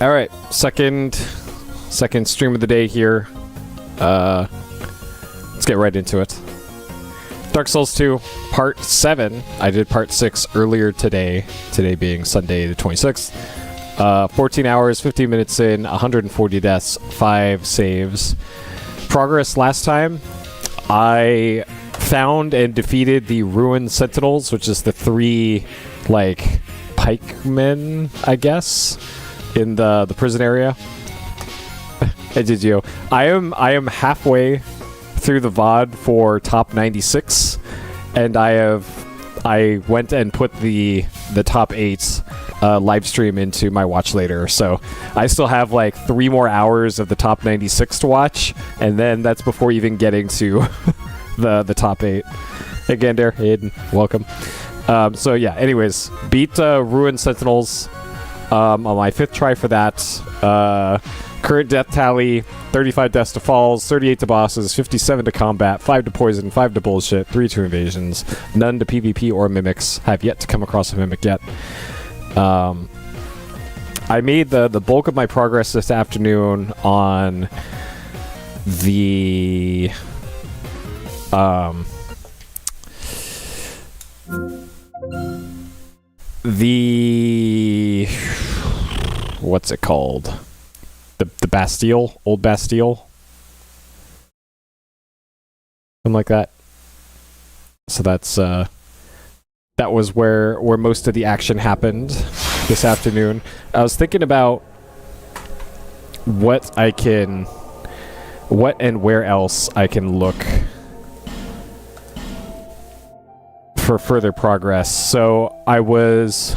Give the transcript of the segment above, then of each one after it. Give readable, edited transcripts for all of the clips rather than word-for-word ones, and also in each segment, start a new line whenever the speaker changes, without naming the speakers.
All right, second stream of the day here. Let's get right into it. Dark Souls 2, Part 7. I did Part 6 earlier today. Today being Sunday the 26th. 14 hours, 15 minutes in, 140 deaths, 5 saves. Progress last time, I found and defeated the Ruined Sentinels, which is the 3, like, pikemen, I guess, in the prison area. Hey, did you? I am halfway through the VOD for top 96, and I went and put the top 8 live stream into my watch later, so I still have like 3 more hours of the top 96 to watch, and then that's before even getting to the top 8. Hey Gander, Hayden, welcome. So yeah, anyways, beat Ruined Sentinels on my 5th try for that. Current death tally, 35 deaths to falls, 38 to bosses, 57 to combat, 5 to poison, 5 to bullshit, 3 to invasions, none to PvP or mimics. Have yet to come across a mimic yet. I made the bulk of my progress this afternoon on the what's it called? The Bastille, Old Bastille, something like that. So that's that was where most of the action happened this afternoon. I was thinking about what and where else I can look for further progress. So I was,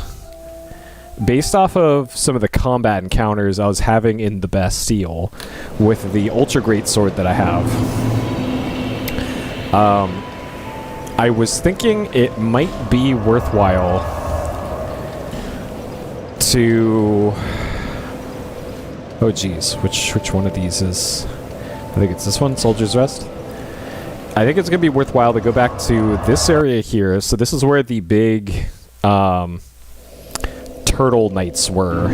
based off of some of the combat encounters I was having in the Bastille with the Ultra Great Sword that I have, I was thinking it might be worthwhile to... Oh geez, which one of these is... I think it's this one, Soldier's Rest. I think it's going to be worthwhile to go back to this area here. So this is where the big turtle knights were.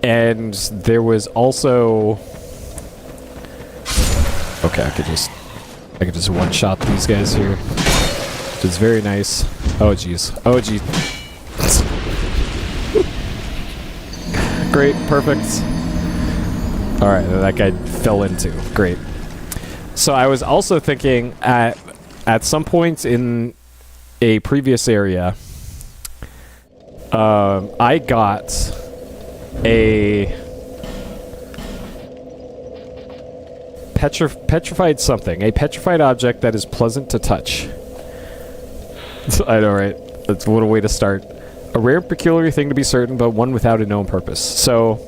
And there was also... Okay, I could just one-shot these guys here, which is very nice. Oh jeez. Oh geez. Great, perfect. Alright, that guy fell into. Great. So I was also thinking at some point in a previous area, I got a petrified something. A petrified object that is pleasant to touch. I know, right? That's a little way to start. A rare, peculiar thing to be certain, but one without a known purpose. So,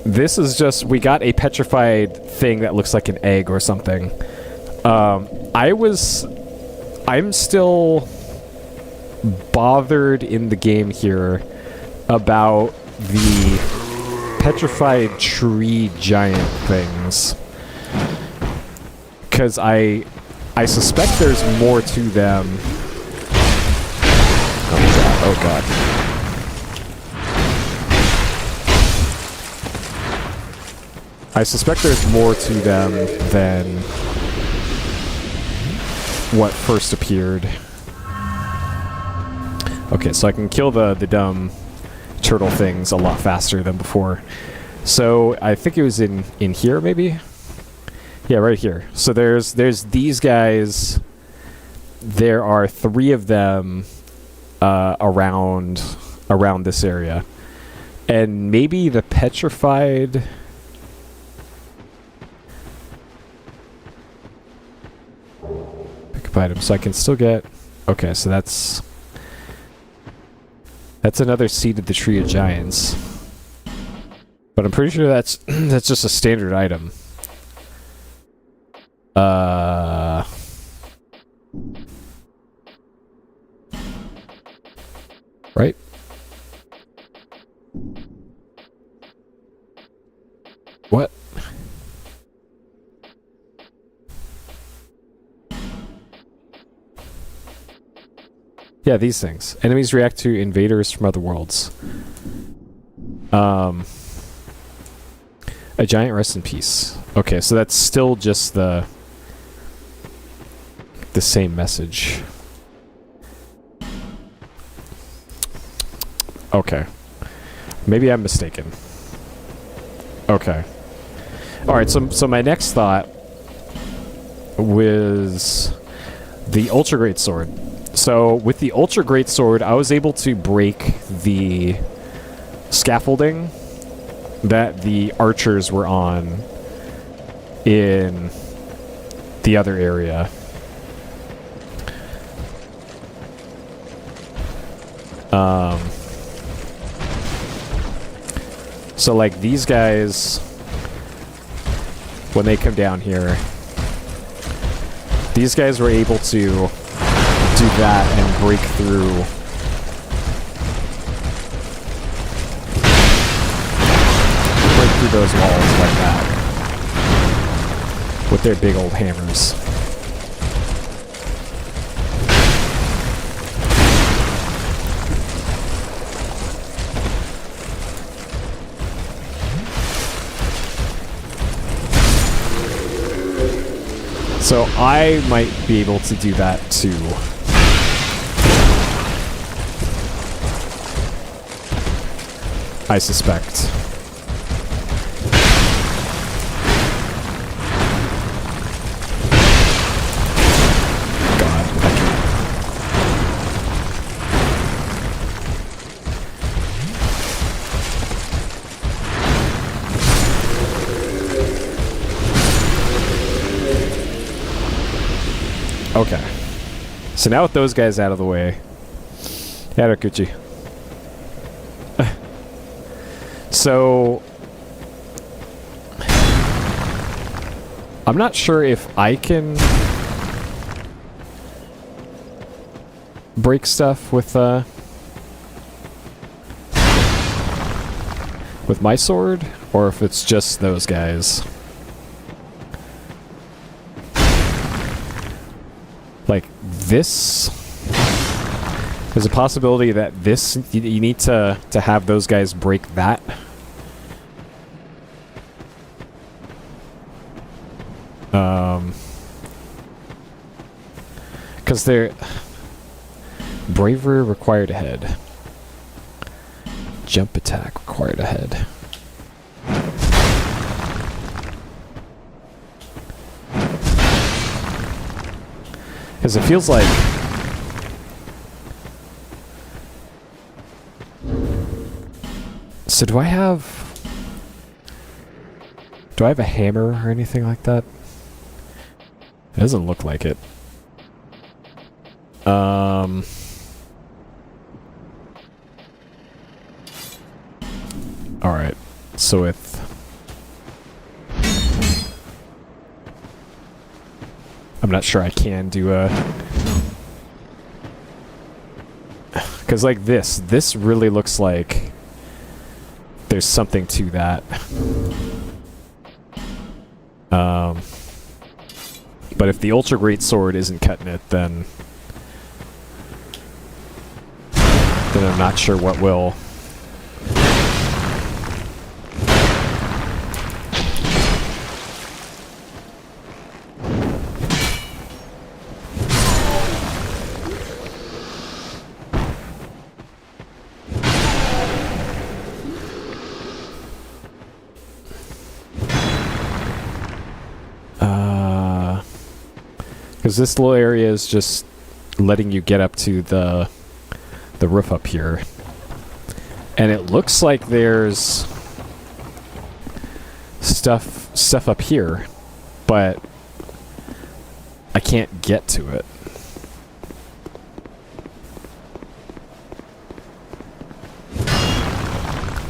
this is just... We got a petrified thing that looks like an egg or something. I'm still bothered in the game here about the petrified tree giant things, because I suspect there's more to them. Oh god. I suspect there's more to them than what first appeared. Okay, so I can kill the dumb turtle things a lot faster than before. So I think it was in here maybe? Yeah, right here. So there's these guys. There are 3 of them around this area. And maybe the petrified... Pick up item, so I can still get... Okay, so that's another seed of the Tree of Giants. But I'm pretty sure that's just a standard item. Right? What? Yeah, these things. Enemies react to invaders from other worlds. A giant rest in peace. Okay, so that's still just the same message. Okay. Maybe I'm mistaken. Okay. Alright, so my next thought was the Ultra Great Sword. So with the Ultra Great Sword, I was able to break the scaffolding that the archers were on in the other area. So like these guys, when they come down here, these guys were able to do that and break through. Break through those walls like that with their big old hammers. So I might be able to do that too. I suspect. God, I can't. Okay. So now with those guys out of the way. Yarakuchi. So I'm not sure if I can break stuff with my sword, or if it's just those guys. Like this, there's a possibility that this you need to have those guys break that. Because they're bravery required ahead, jump attack required ahead. Because it feels like so do I have a hammer or anything like that? It doesn't look like it. Alright. So with I'm not sure I can do a... Because like this really looks like there's something to that. But if the Ultra Great Sword isn't cutting it, then I'm not sure what will. Because this little area is just letting you get up to the roof up here. And it looks like there's stuff up here, but I can't get to it.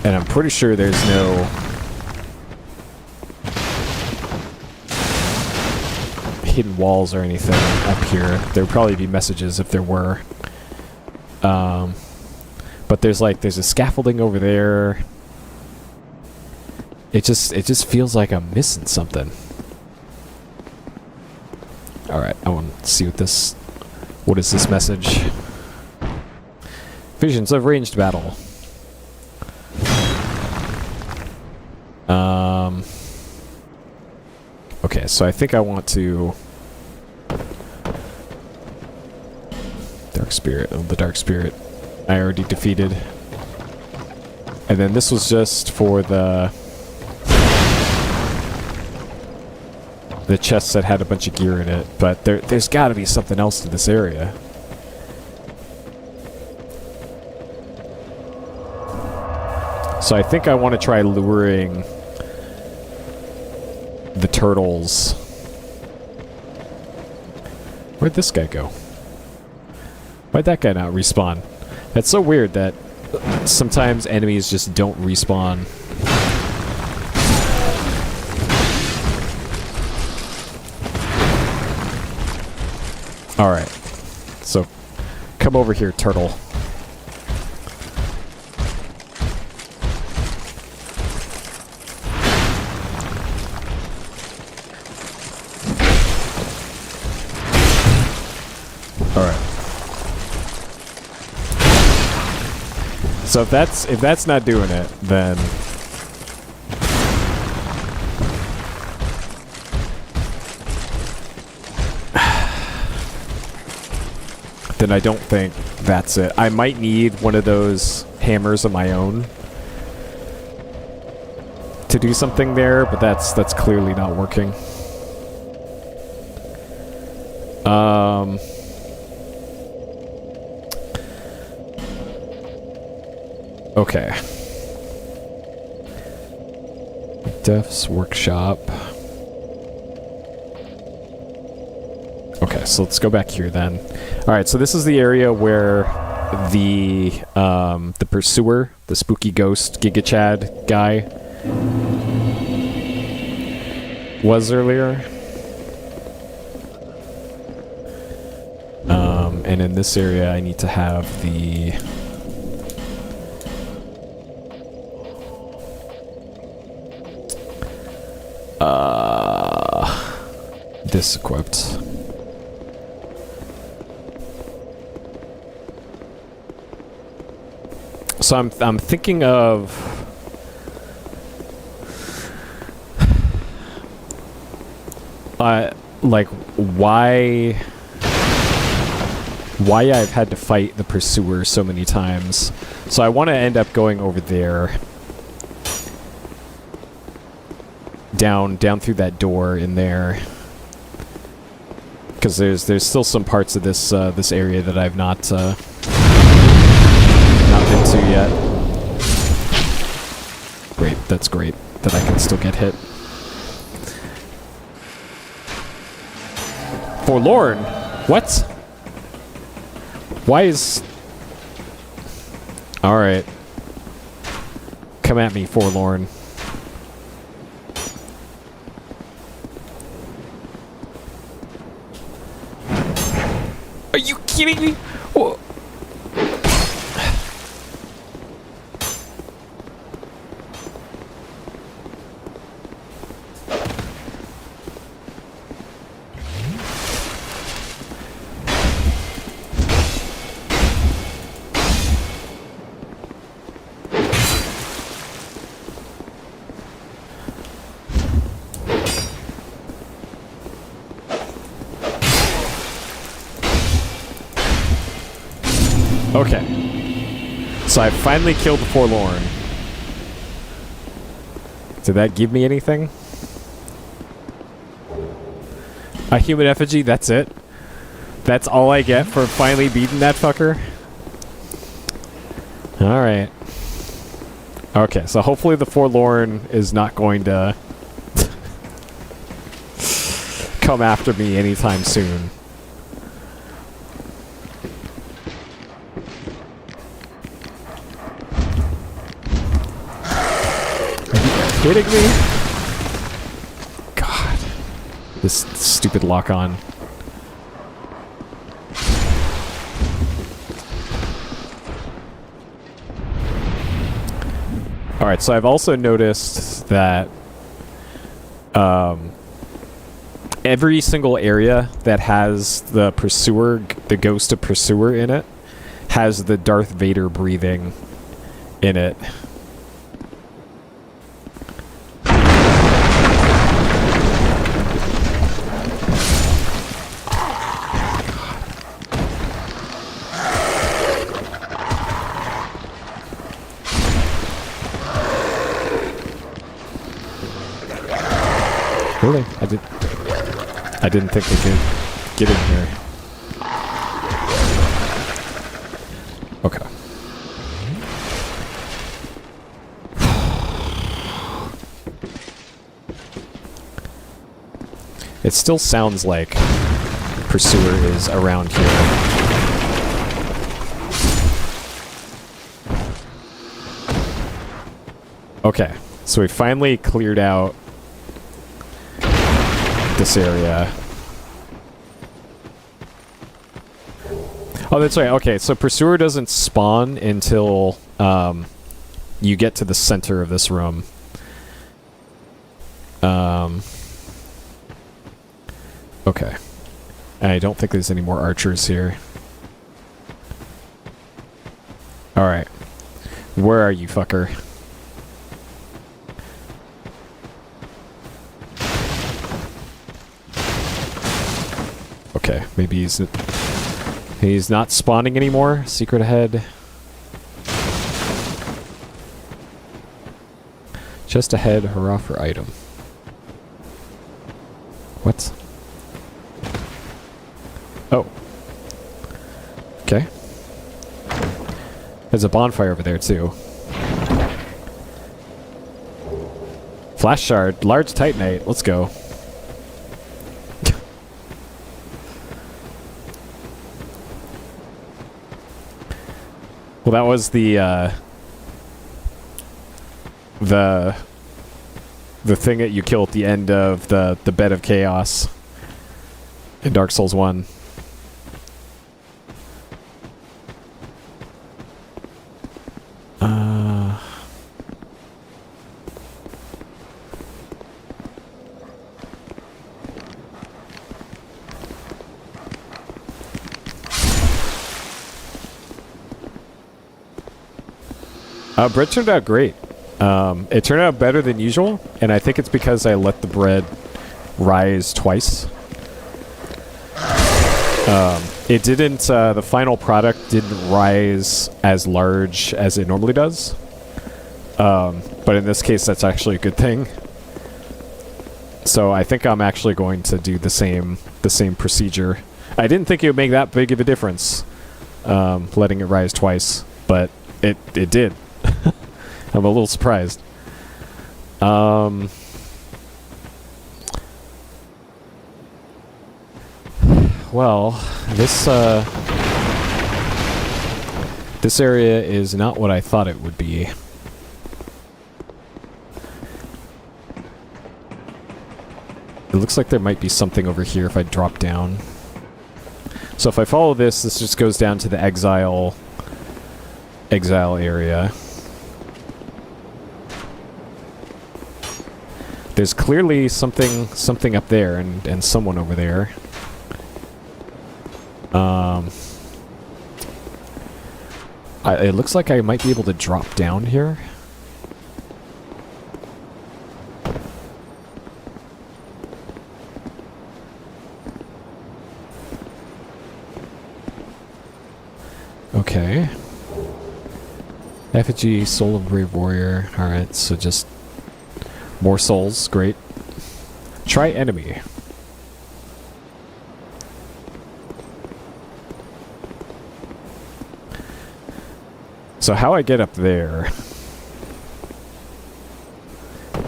And I'm pretty sure there's no hidden walls or anything up here. There would probably be messages if there were. But there's a scaffolding over there. It just feels like I'm missing something. Alright, I want to see what is this message. Visions of ranged battle. Okay, so I think I want to... Dark Spirit. Oh, the Dark Spirit I already defeated. And then this was just for the chest that had a bunch of gear in it. But there's got to be something else to this area. So I think I want to try luring the turtles. Where'd this guy go? Why'd that guy not respawn? That's so weird that sometimes enemies just don't respawn. Alright. So, come over here, turtle. So if that's not doing it, then I don't think that's it. I might need one of those hammers of my own to do something there, but that's clearly not working. Okay. Def's workshop. Okay, so let's go back here then. Alright, so this is the area where the pursuer, the spooky ghost Giga Chad guy was earlier. And in this area I need to have the this equipped. So I'm thinking of like why I've had to fight the pursuer so many times. So I want to end up going over there. Down through that door in there, because there's still some parts of this this area that I've not been to yet. Great, that's great that I can still get hit. Forlorn, what? Why is? All right, come at me, Forlorn. Are you kidding me? Whoa. Okay. So I finally killed the Forlorn. Did that give me anything? A human effigy, that's it? That's all I get for finally beating that fucker? Alright. Okay, so hopefully the Forlorn is not going to come after me anytime soon. Kidding me? God. This stupid lock-on. Alright, so I've also noticed that every single area that has the pursuer, the ghost of pursuer in it, has the Darth Vader breathing in it. Really? I didn't think they could get in here. Okay. It still sounds like Pursuer is around here. Okay, so we finally cleared out this area. Oh, that's right. Okay, so Pursuer doesn't spawn until you get to the center of this room. Okay. I don't think there's any more archers here. Alright. Where are you, fucker? Okay, maybe he's not spawning anymore. Secret ahead. Just ahead, hurrah for item. What? Oh. Okay. There's a bonfire over there, too. Flash shard, large titanite. Let's go. Well, that was the thing that you kill at the end of the Bed of Chaos in Dark Souls 1. Bread turned out great. It turned out better than usual, and I think it's because I let the bread rise twice. It didn't, the final product didn't rise as large as it normally does. But in this case, that's actually a good thing. So I think I'm actually going to do the same procedure. I didn't think it would make that big of a difference, letting it rise twice, but it did. I'm a little surprised. Well, this area is not what I thought it would be. It looks like there might be something over here if I drop down. So if I follow this just goes down to the exile area. There's clearly something up there and someone over there. It looks like I might be able to drop down here. Okay. Effigy, Soul of Brave Warrior. Alright, so just more souls. Great. Try enemy. So how I get up there,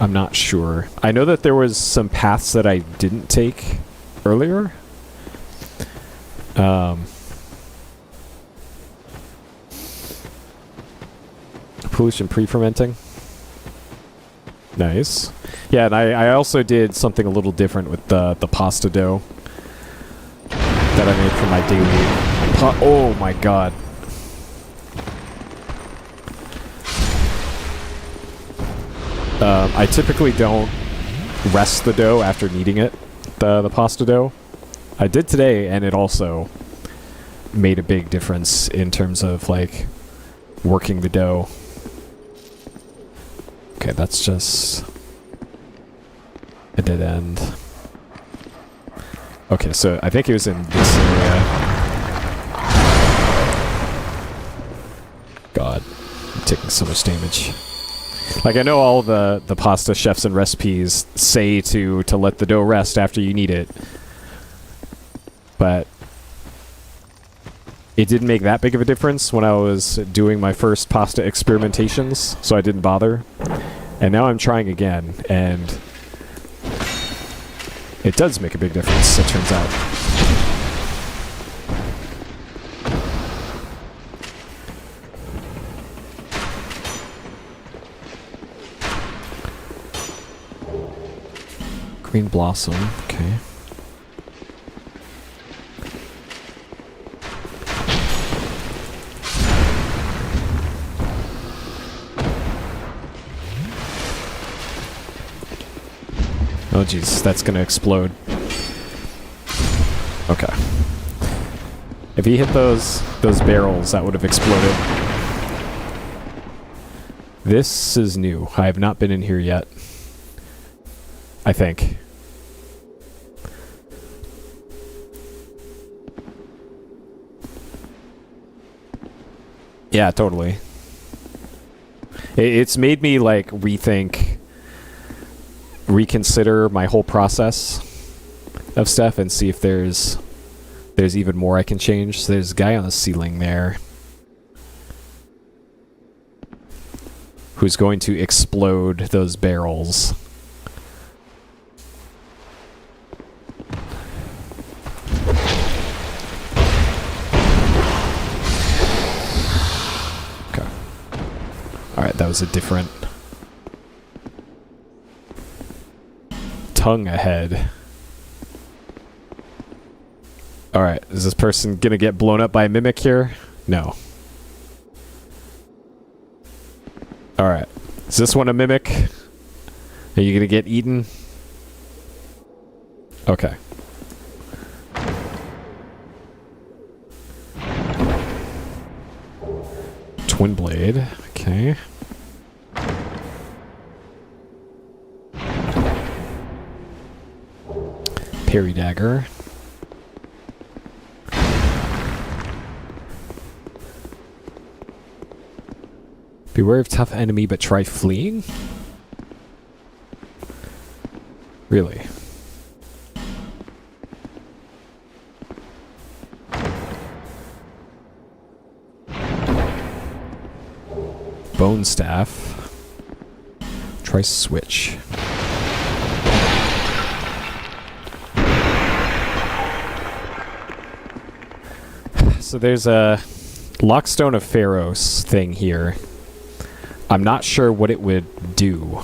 I'm not sure. I know that there was some paths that I didn't take earlier. Pollution pre-fermenting. Nice. Yeah, and I also did something a little different with the pasta dough that I made for my daily... oh my god. I typically don't rest the dough after kneading it, the pasta dough. I did today, and it also made a big difference in terms of like working the dough. Okay, that's just a dead end. Okay, so I think it was in this area. God, I'm taking so much damage. Like, I know all the pasta chefs and recipes say to let the dough rest after you knead it. But it didn't make that big of a difference when I was doing my first pasta experimentations, so I didn't bother. And now I'm trying again, and it does make a big difference, it turns out. Green blossom, okay. Oh jeez, that's gonna explode. Okay. If he hit those barrels, that would have exploded. This is new. I have not been in here yet. I think. Yeah, totally. It's made me like reconsider my whole process of stuff and see if there's even more I can change. So there's a guy on the ceiling there who's going to explode those barrels. Okay. Alright, that was a different tongue ahead. Alright, is this person gonna get blown up by a mimic here? No. Alright. Is this one a mimic? Are you gonna get eaten? Okay. Twin blade. Okay. Parry dagger. Beware of tough enemy, but try fleeing? Really? Bone staff. Try switch. So there's a Lockstone of Pharos thing here. I'm not sure what it would do,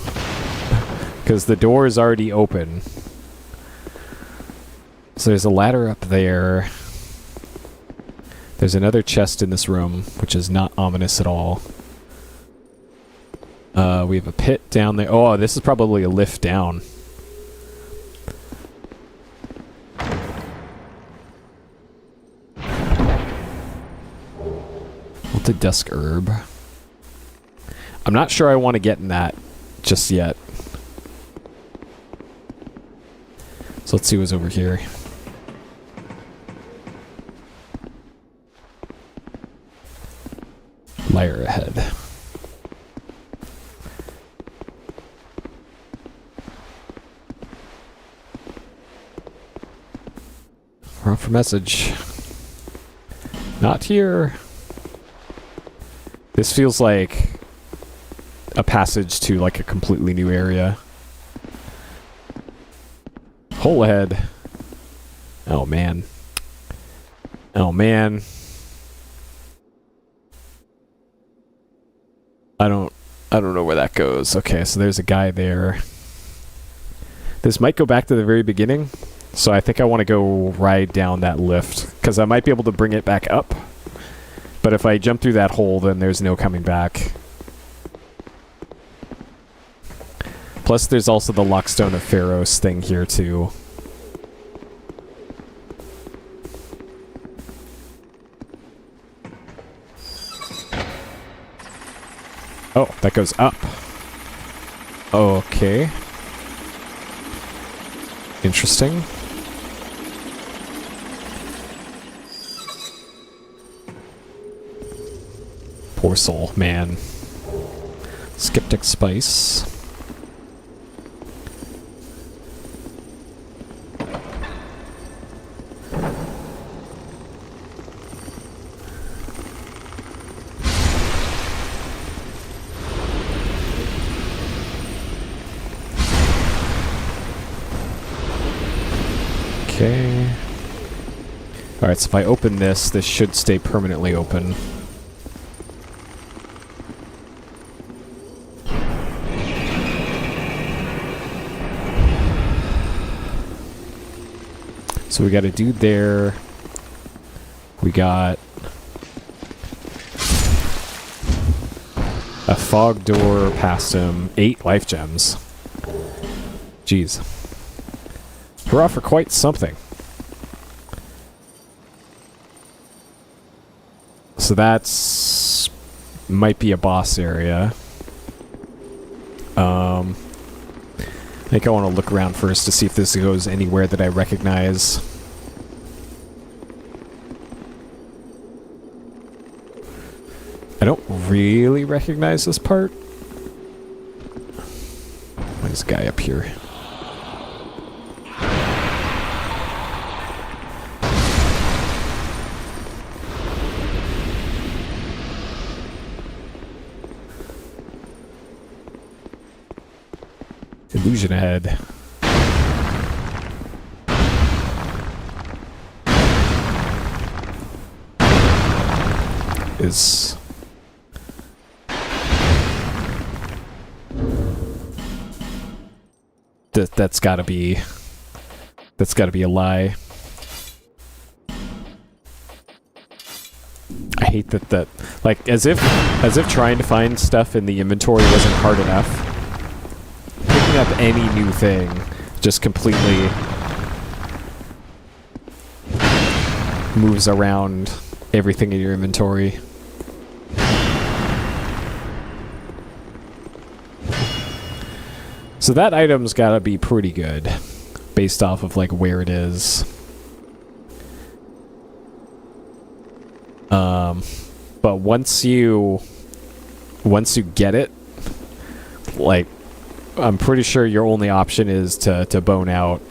because the door is already open. So there's a ladder up there. There's another chest in this room, which is not ominous at all. We have a pit down there. Oh, this is probably a lift down. Wilted dusk herb. I'm not sure I want to get in that just yet. So let's see what's over here. Lyre ahead. We're off for message. Not here. This feels like a passage to like a completely new area. Hole ahead. Oh man. Oh man. I don't know where that goes. Okay, so there's a guy there. This might go back to the very beginning. So I think I want to go ride down that lift, because I might be able to bring it back up. But if I jump through that hole, then there's no coming back. Plus, there's also the Lockstone of Pharos thing here, too. Oh, that goes up. Okay. Interesting. Poor soul, man. Skeptic Spice. Okay. Alright, so if I open this, this should stay permanently open. So we got a dude there. We got a fog door past him. 8 life gems. Jeez. We're off for quite something. So that's... might be a boss area. I think I want to look around first to see if this goes anywhere that I recognize. I don't really recognize this part. There's a guy up here. Illusion ahead. Is... That's gotta be a lie. I hate that like as if trying to find stuff in the inventory wasn't hard enough. Picking up any new thing just completely moves around everything in your inventory. So that item's gotta be pretty good, based off of like where it is. But once you get it, like, I'm pretty sure your only option is to bone out.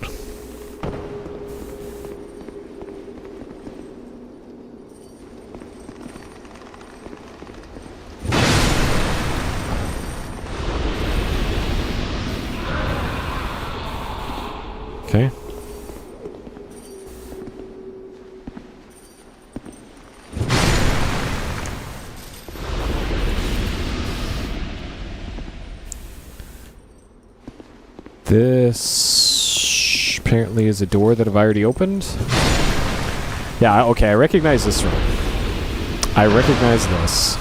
Okay. This apparently is a door that I've already opened. Yeah, okay, I recognize this room. I recognize this.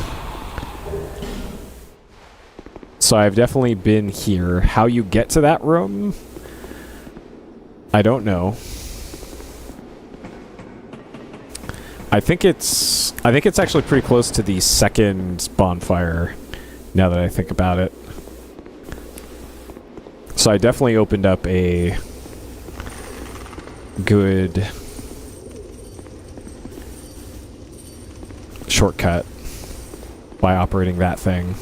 So I've definitely been here. How you get to that room, I don't know. I think it's actually pretty close to the second bonfire, now that I think about it. So I definitely opened up a good shortcut by operating that thing.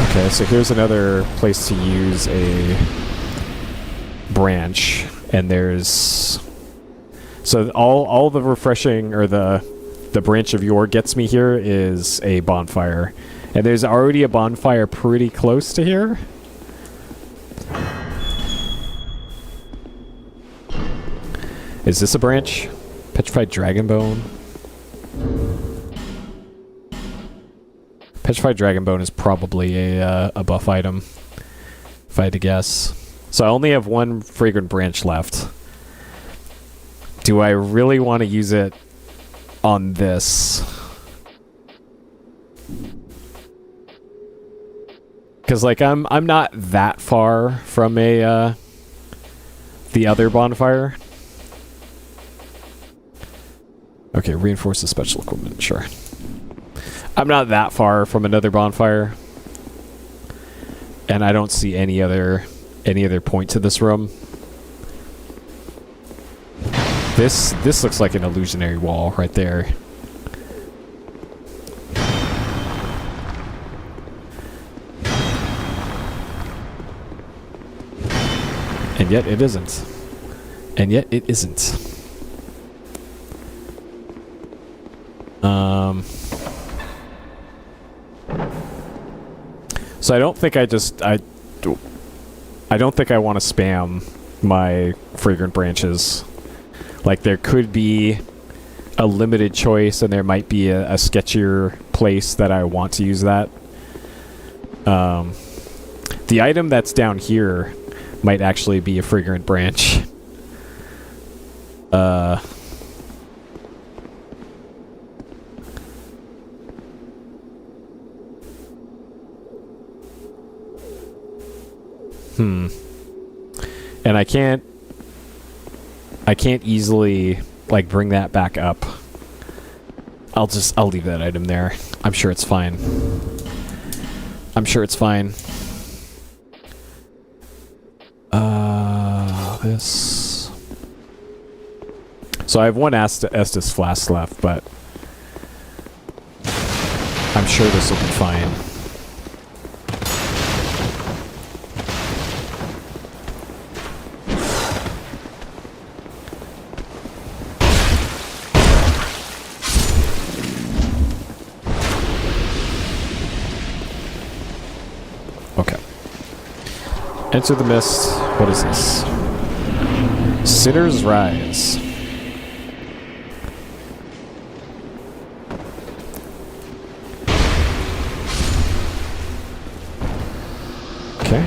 Okay, so here's another place to use a branch, and there's... So all the refreshing, or the branch of yore gets me here is a bonfire. And there's already a bonfire pretty close to here. Is this a branch? Petrified Dragon Bone? Petrified Dragon Bone is probably a buff item, if I had to guess. So I only have one Fragrant Branch left. Do I really want to use it on this? Because like I'm not that far from a the other bonfire. Okay, reinforce the special equipment, sure. I'm not that far from another bonfire. And I don't see any other point to this room. This looks like an illusionary wall right there. And yet it isn't. And yet it isn't. So I don't think I don't think I want to spam my fragrant branches. Like there could be a limited choice and there might be a sketchier place that I want to use that. The item that's down here might actually be a fragrant branch. And I can't easily like bring that back up. I'll leave that item there. I'm sure it's fine. I'm sure it's fine. This. So I have one Estus flask left, but I'm sure this will be fine. Okay. Enter the mist. What is this? Sinner's Rise. Okay.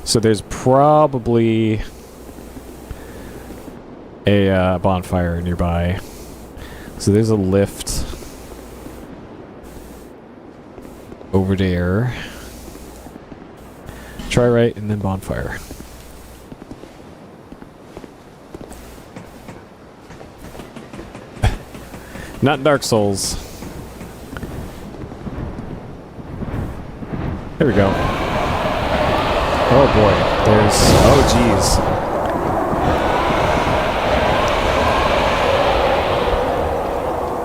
So there's probably a bonfire nearby. So there's a lift over there. Try right and then bonfire. Not Dark Souls. There we go. Oh boy. There's... Oh jeez.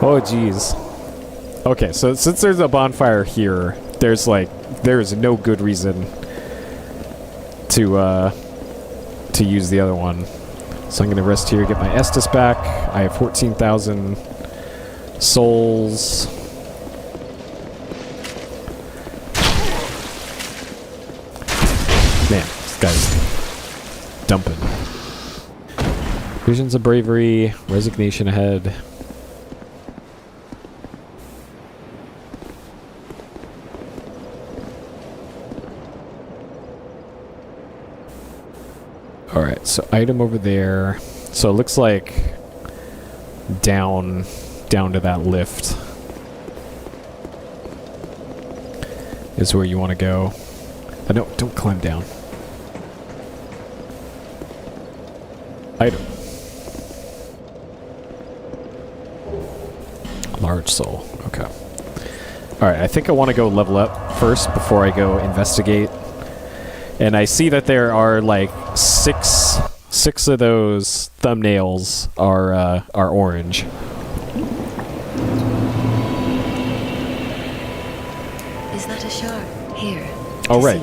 Oh jeez. Okay, so since there's a bonfire here, there's no good reason to use the other one. So I'm gonna rest here, get my Estus back. I have 14,000 souls. Man, this guy's dumping. Visions of Bravery, Resignation ahead. Alright, so item over there. So it looks like down to that lift is where you want to go. Don't climb down. Item. Large soul. Okay. Alright, I think I want to go level up first before I go investigate. And I see that there are like six of those thumbnails are orange.
Is that a shard? Here.
Oh right,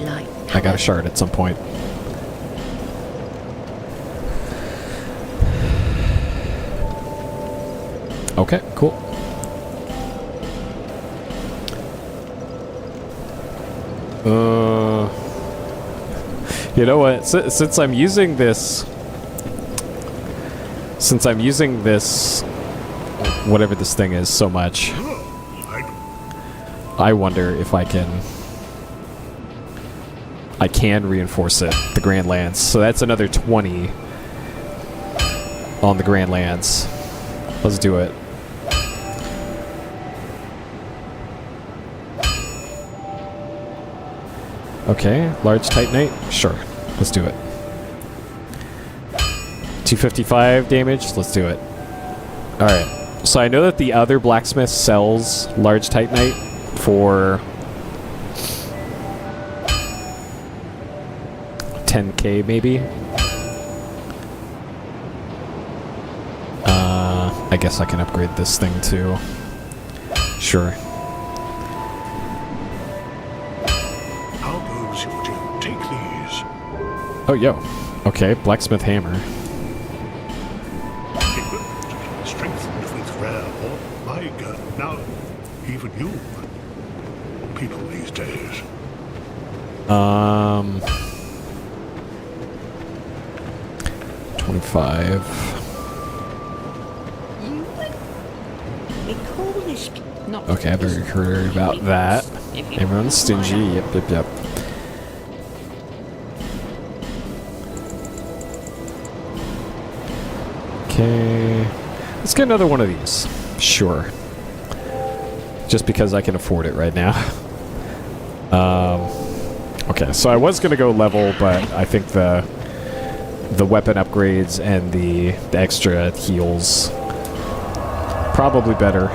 I got a shard at some point. Okay, cool. You know what? Since I'm using this, whatever this thing is, so much, I wonder if I can reinforce it, the Grand Lance. So that's another 20. on the Grand Lands. Let's do it. Okay, large titanite? Sure, let's do it. 255 damage? Let's do it. Alright, so I know that the other blacksmith sells large titanite for 10k maybe? I guess I can upgrade this thing too. Sure.
How goes your job? Take these.
Oh, yo. Okay, blacksmith hammer.
Equipped, strengthened with rare ore. My God, now, even you, people these days.
25. Okay, I better heard about that. Everyone's stingy. Yep. Okay. Let's get another one of these. Sure. Just because I can afford it right now. Okay, so I was going to go level, but I think the weapon upgrades and the extra heals probably better.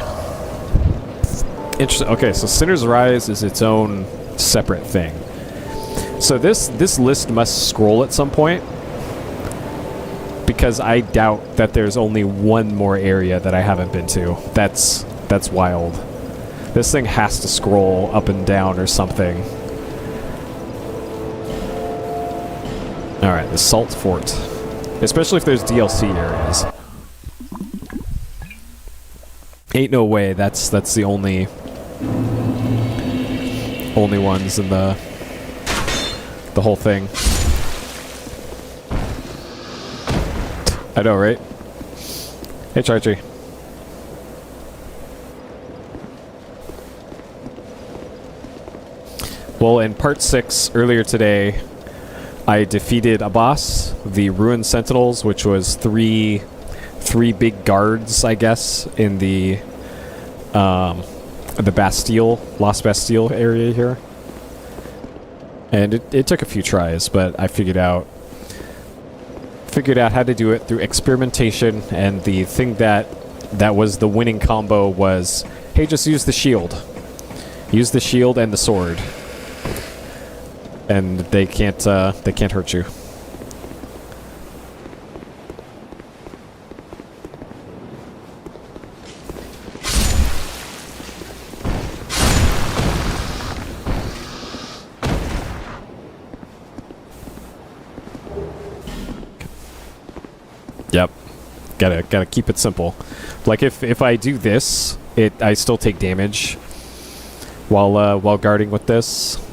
Interesting. Okay, so Sinner's Rise is its own separate thing. So this list must scroll at some point, because I doubt that there's only one more area that I haven't been to. That's wild. This thing has to scroll up and down or something. Alright, the Salt Fort. Especially if there's DLC areas. Ain't no way that's the only ones in the whole thing. I know, right? Hey, Chargy. Well, in part 6 earlier today, I defeated a boss, the Ruined Sentinels, which was three big guards, I guess, in the Bastille, Lost Bastille area here. And it took a few tries, but I figured out how to do it through experimentation, and the thing that was the winning combo was, hey, just use the shield. Use the shield and the sword. And they can't hurt you. Yep. Gotta keep it simple. Like if I do this, I still take damage while guarding with this.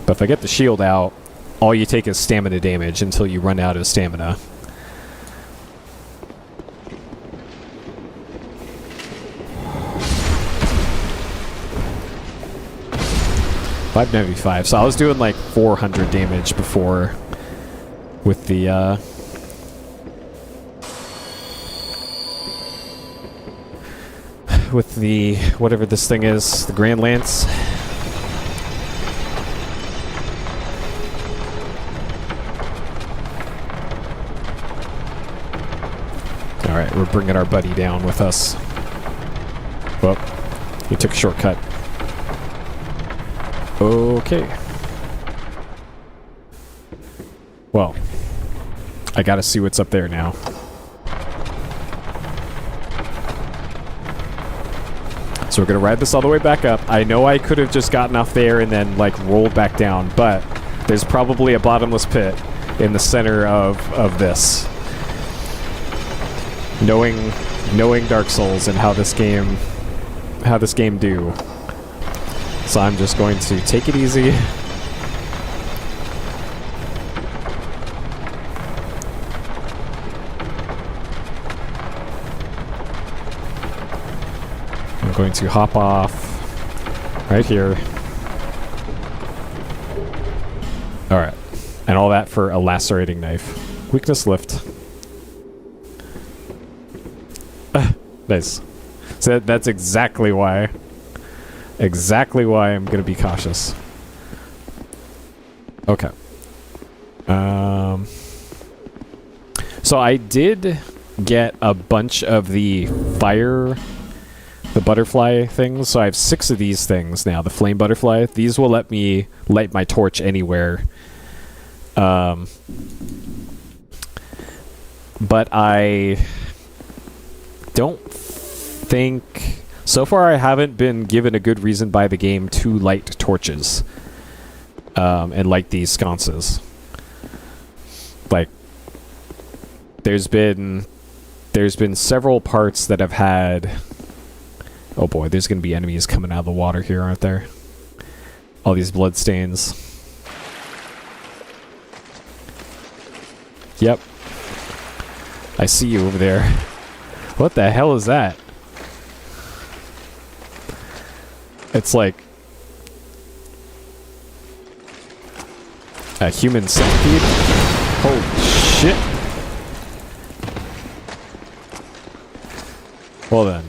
But if I get the shield out, all you take is stamina damage until you run out of stamina. $595. So I was doing like 400 damage before with the whatever this thing is, the Grand Lance. Alright, we're bringing our buddy down with us. Well, he took a shortcut. Okay. Well, I gotta see what's up there now. So we're gonna ride this all the way back up. I know I could have just gotten off there and then, like, rolled back down, but there's probably a bottomless pit in the center of this. Knowing Dark Souls and how this game do. So I'm just going to take it easy. I'm going to hop off right here. Alright. And all that for a lacerating knife. Weakness lift. Nice. So that's exactly why. Exactly why I'm gonna be cautious. Okay. So I did get a bunch of the butterfly things. So I have 6 of these things now. The flame butterfly. These will let me light my torch anywhere. But I don't think... So far, I haven't been given a good reason by the game to light torches. And light these sconces. Like, there's been several parts that have had... Oh boy, there's going to be enemies coming out of the water here, aren't there? All these blood stains. Yep. I see you over there. What the hell is that? It's like a human centipede? Holy shit. Well then.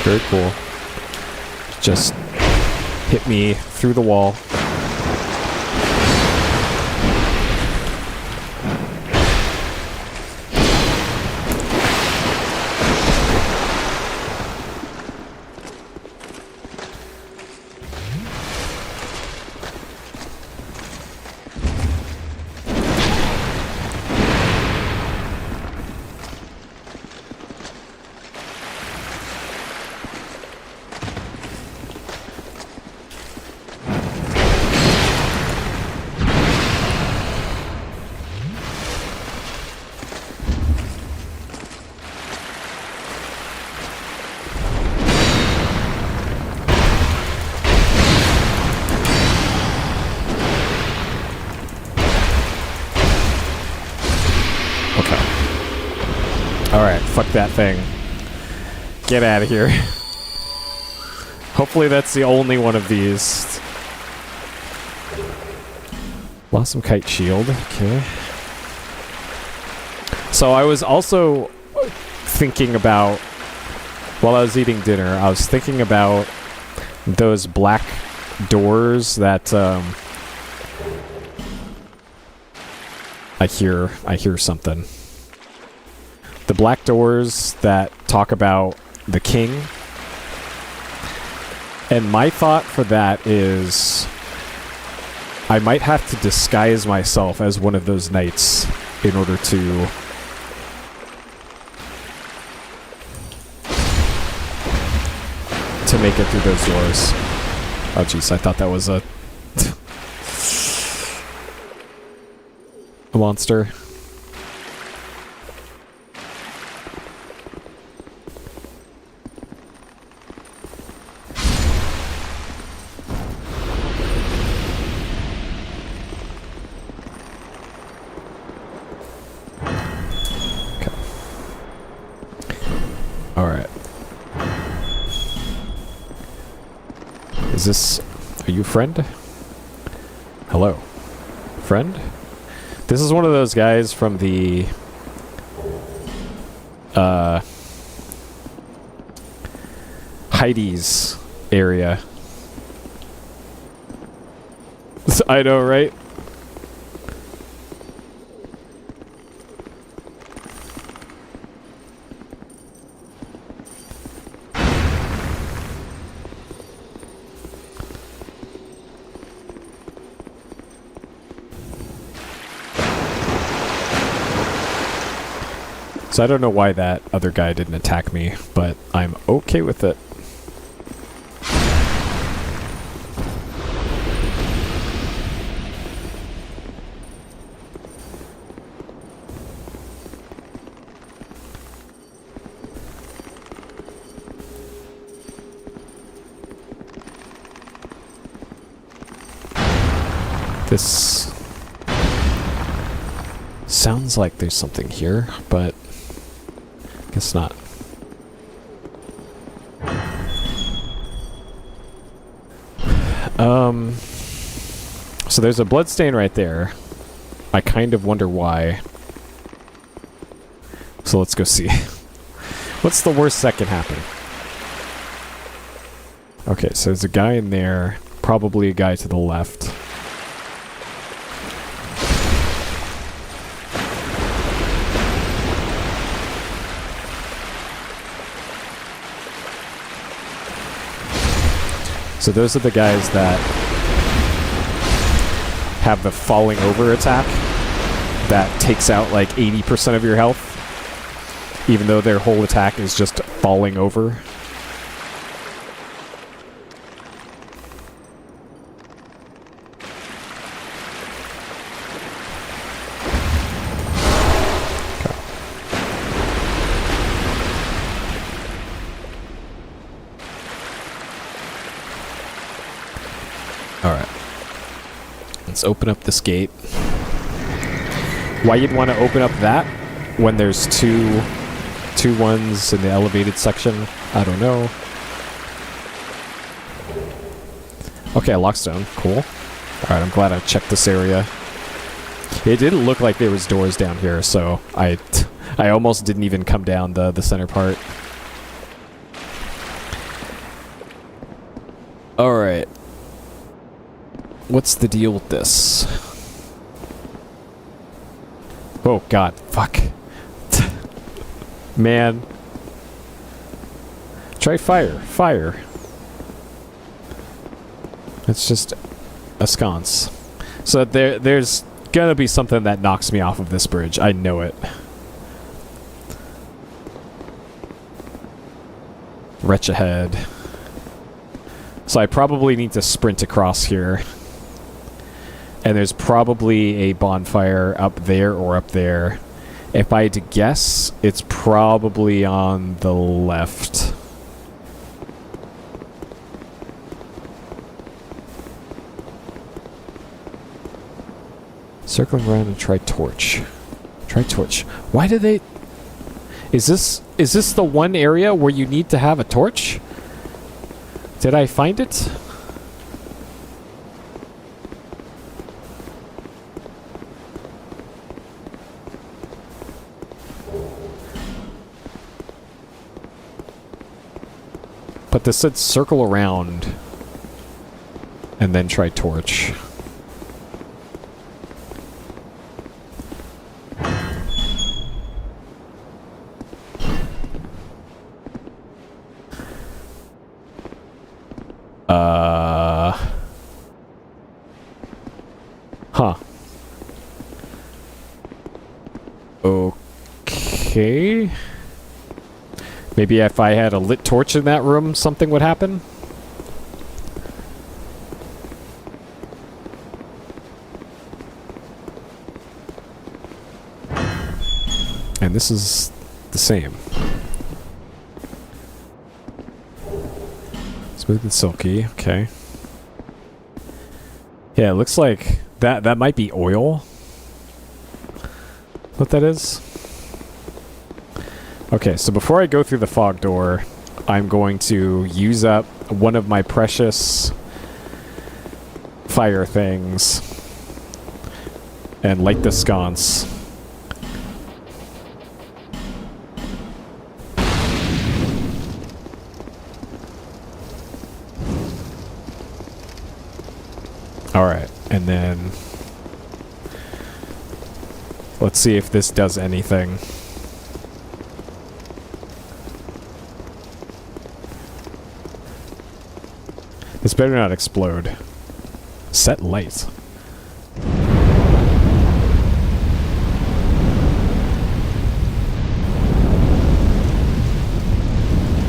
Very cool. Just hit me through the wall. Alright, fuck that thing. Get out of here. Hopefully that's the only one of these. Blossom Kite Shield, okay. So I was also thinking about, while I was eating dinner, I was thinking about those black doors that I hear something. The black doors that talk about the king. And my thought for that is I might have to disguise myself as one of those knights in order to make it through those doors. Oh jeez, I thought that was a monster. Alright. Is this... Are you a friend? Hello. Friend? This is one of those guys from the... Heidi's area. I know, right? So I don't know why that other guy didn't attack me, but I'm okay with it. This sounds like there's something here, but guess not. So there's a bloodstain right there. I kind of wonder why. So let's go see. What's the worst that can happen? Okay, so there's a guy in there. Probably a guy to the left. So those are the guys that have the falling over attack that takes out like 80% of your health, even though their whole attack is just falling over. Alright. Let's open up this gate. Why you'd want to open up that when there's two ones in the elevated section, I don't know. Okay, lockstone. Cool. Alright, I'm glad I checked this area. It didn't look like there was doors down here, so I almost didn't even come down the center part. Alright. What's the deal with this? Oh god, fuck. Man. Try fire. Fire. It's just a sconce. So there's gonna be something that knocks me off of this bridge. I know it. Wretch ahead. So I probably need to sprint across here. And there's probably a bonfire up there or up there. If I had to guess, it's probably on the left. Circling around and try torch. Try torch. Why do they... Is this the one area where you need to have a torch? Did I find it? But this said circle around and then try torch. Huh. Okay. Maybe if I had a lit torch in that room, something would happen? And this is the same. Smooth and silky, okay. Yeah, it looks like that might be oil. What that is? Okay, so before I go through the fog door, I'm going to use up one of my precious fire things and light the sconce. Alright, and then let's see if this does anything. This better not explode. Set light.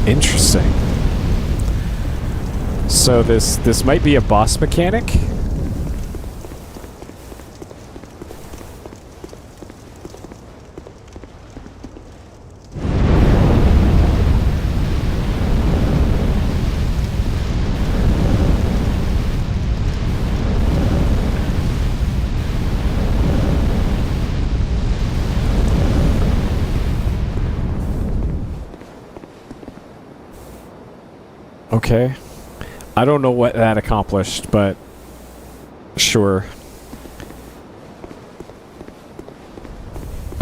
Interesting. So this might be a boss mechanic. Okay. I don't know what that accomplished, but Sure.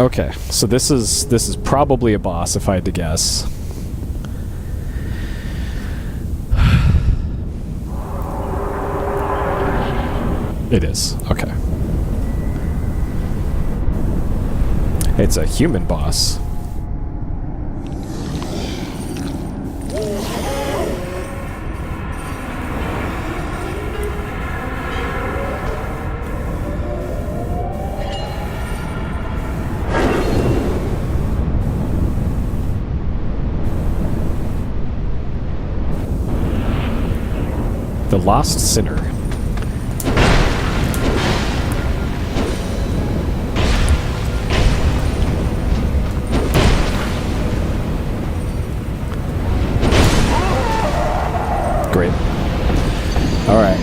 Okay, so this is probably a boss if I had to guess. It is. Okay. It's a human boss. The Lost Sinner. Great. Alright.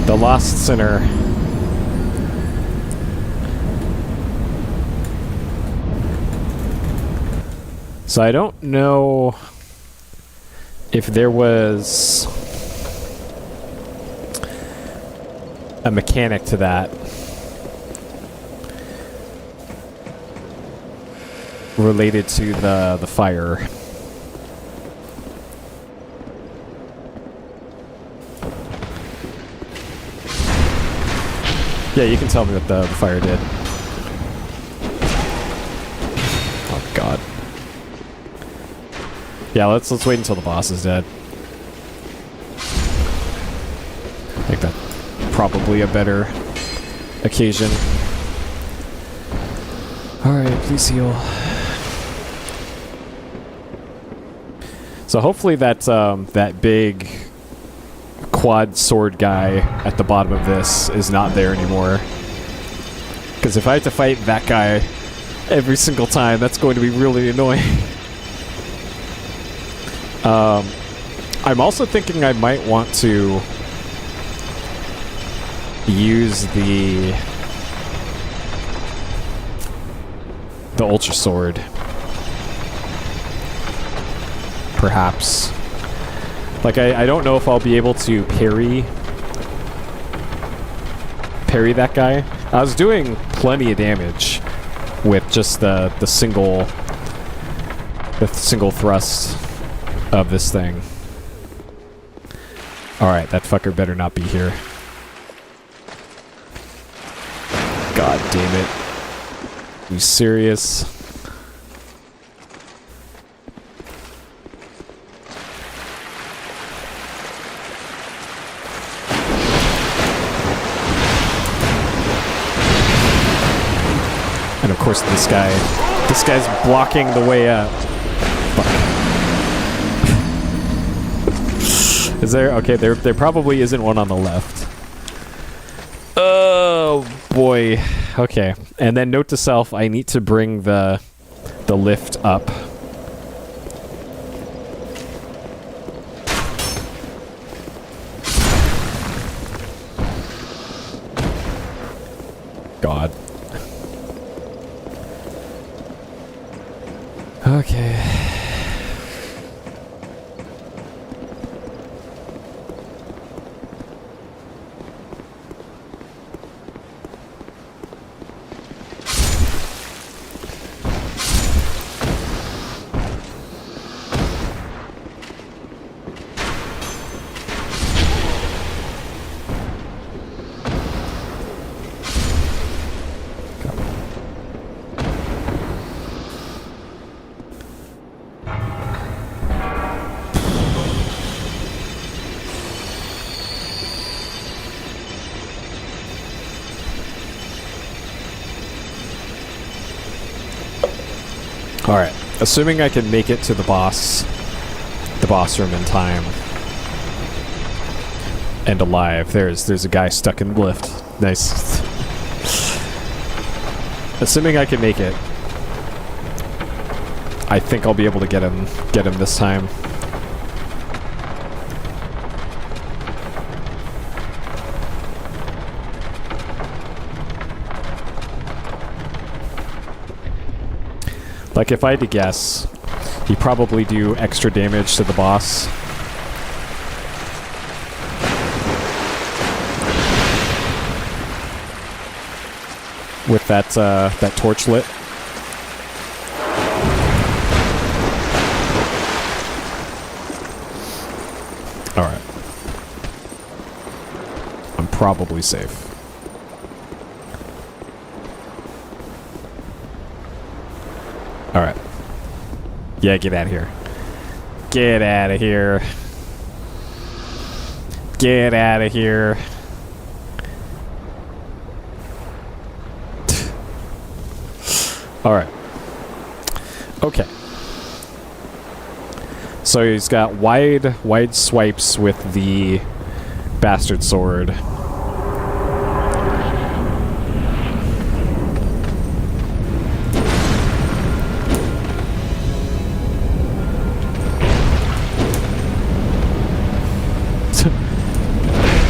The Lost Sinner. So I don't know if there was a mechanic to that related to the fire. Yeah, you can tell me what the fire did. Oh god. Yeah, let's wait until the boss is dead. I think that probably a better occasion. Alright, please heal. So hopefully that that big quad sword guy at the bottom of this is not there anymore. Because if I have to fight that guy every single time, that's going to be really annoying. I'm also thinking I might want to use the ultra sword, perhaps. Like I don't know if I'll be able to parry that guy. I was doing plenty of damage with just the single thrust of this thing. Alright, that fucker better not be here. God damn it. Are you serious? And of course this guy's blocking the way up. Is there? Okay, there probably isn't one on the left. Oh boy. Okay. And then note to self, I need to bring the lift up. God. Okay. Alright, assuming I can make it to the boss room in time. And alive. There's a guy stuck in the lift. Nice. Assuming I can make it, I think I'll be able to get him this time. Like, if I had to guess, you probably do extra damage to the boss. with that torch lit. All right. I'm probably safe. All right. Yeah, get out of here. Get out of here. Get out of here. All right. Okay. So he's got wide swipes with the bastard sword.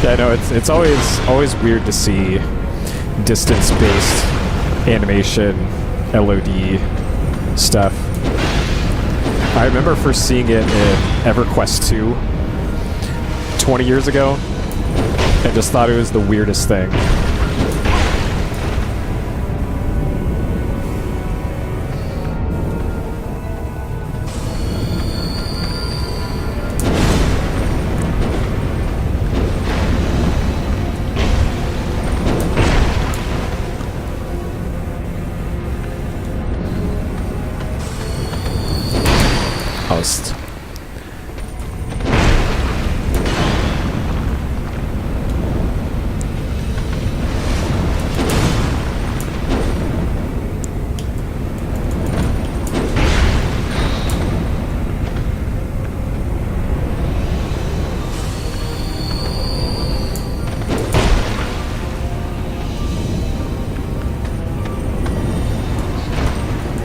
Yeah, I know it's always weird to see distance-based animation, LOD stuff. I remember first seeing it in EverQuest 2 20 years ago and just thought it was the weirdest thing. Host.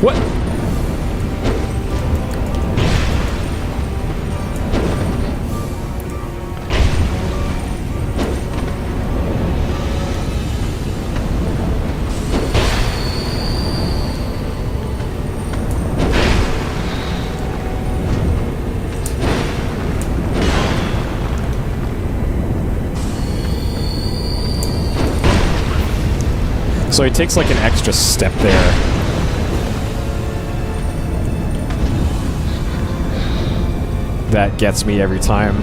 What? So he takes like an extra step there. That gets me every time.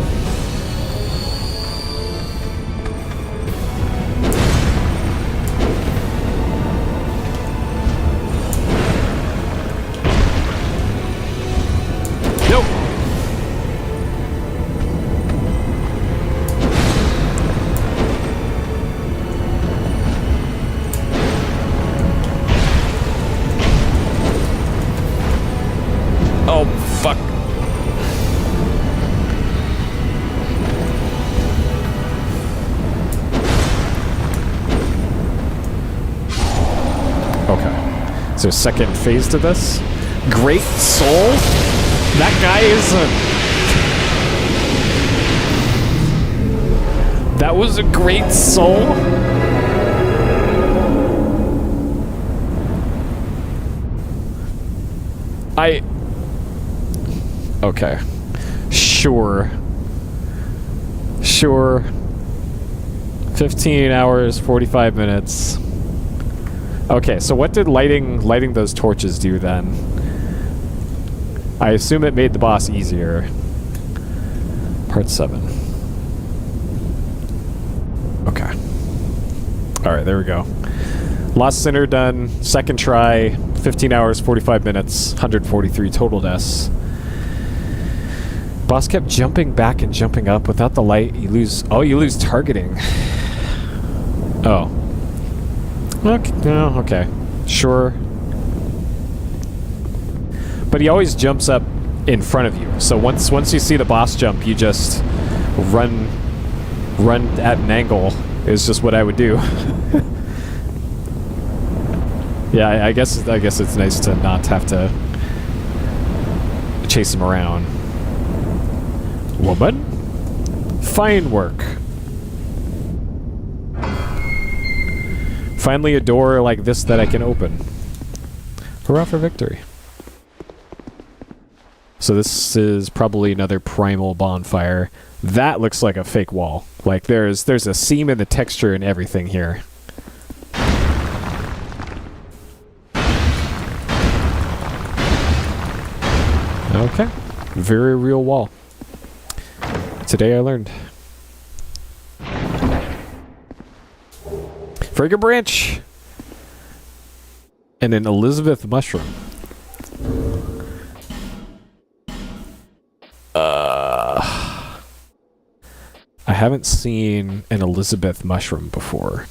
Nope. Oh, fuck. Okay. So second phase to this. Great Soul? That guy is a... That was a Great Soul? Okay. Sure. 15 hours, 45 minutes. Okay, so what did lighting those torches do then? I assume it made the boss easier. Part 7. Okay. Alright, there we go. Lost Sinner done. Second try. 15 hours, 45 minutes. 143 total deaths. Boss kept jumping back and jumping up. Without the light, you lose... Oh, you lose targeting. Oh. Okay. Oh, okay. Sure. But he always jumps up in front of you. So once you see the boss jump, you just run at an angle. Is just what I would do. Yeah, I guess it's nice to not have to chase him around. Woman? Fine work. Finally a door like this that I can open. Hurrah for victory. So this is probably another primal bonfire. That looks like a fake wall. Like there's a seam in the texture and everything here. Okay. Very real wall. Today I learned. Fragrant branch! And an Elizabeth mushroom. I haven't seen an Elizabeth mushroom before.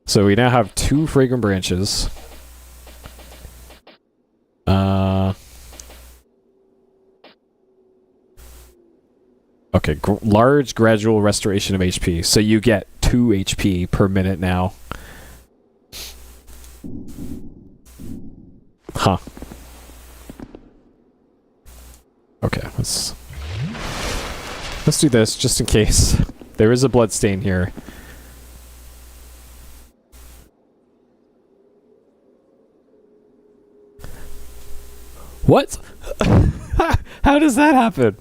So we now have 2 fragrant branches. Okay, large gradual restoration of HP. So you get 2 HP per minute now. Huh. Okay, let's do this just in case. There is a blood stain here. What? How does that happen?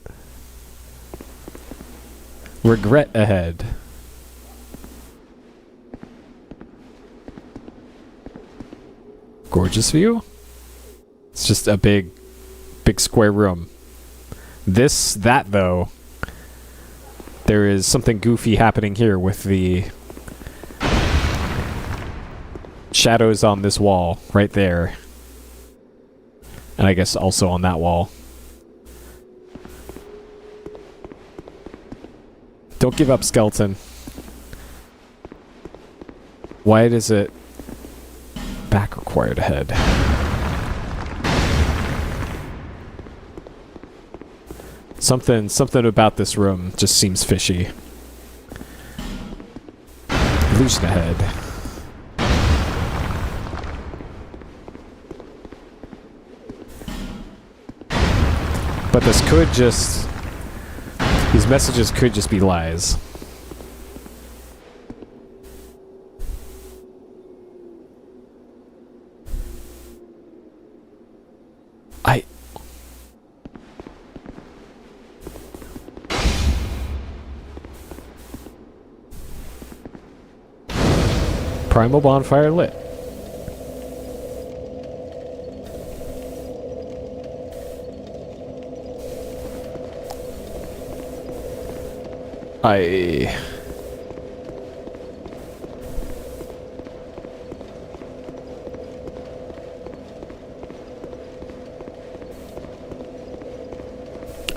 Regret ahead. Gorgeous view. It's just a big square room. That though, there is something goofy happening here with the shadows on this wall right there. And I guess also on that wall. Don't give up, skeleton. Why does it back required ahead? Something about this room just seems fishy. Illusion ahead. But this could just... These messages could just be lies. Primal bonfire lit. I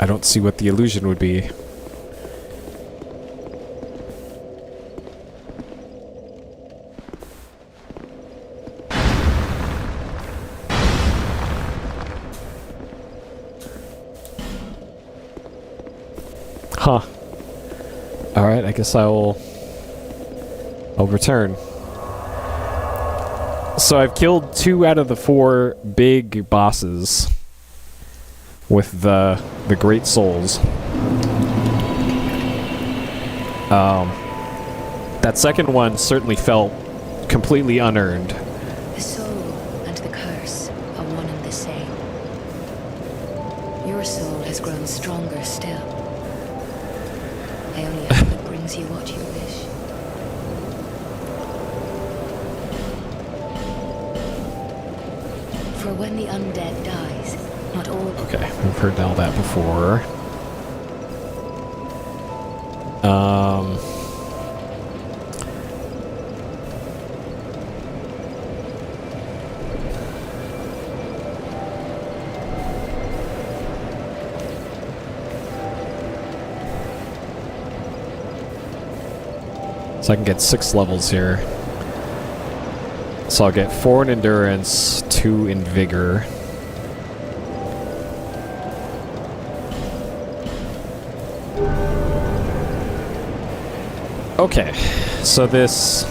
don't see what the illusion would be. Huh. Alright, I guess I'll return. So I've killed 2 out of the 4 big bosses with the great souls. That second one certainly felt completely unearned.
The soul and the curse are one and the same. Your soul has grown stronger still. I only hope it brings you what you wish. For when the undead dies, not all...
Okay, we've heard all that before. So I can get 6 levels here. So I'll get 4 in endurance, 2 in vigor. Okay, so this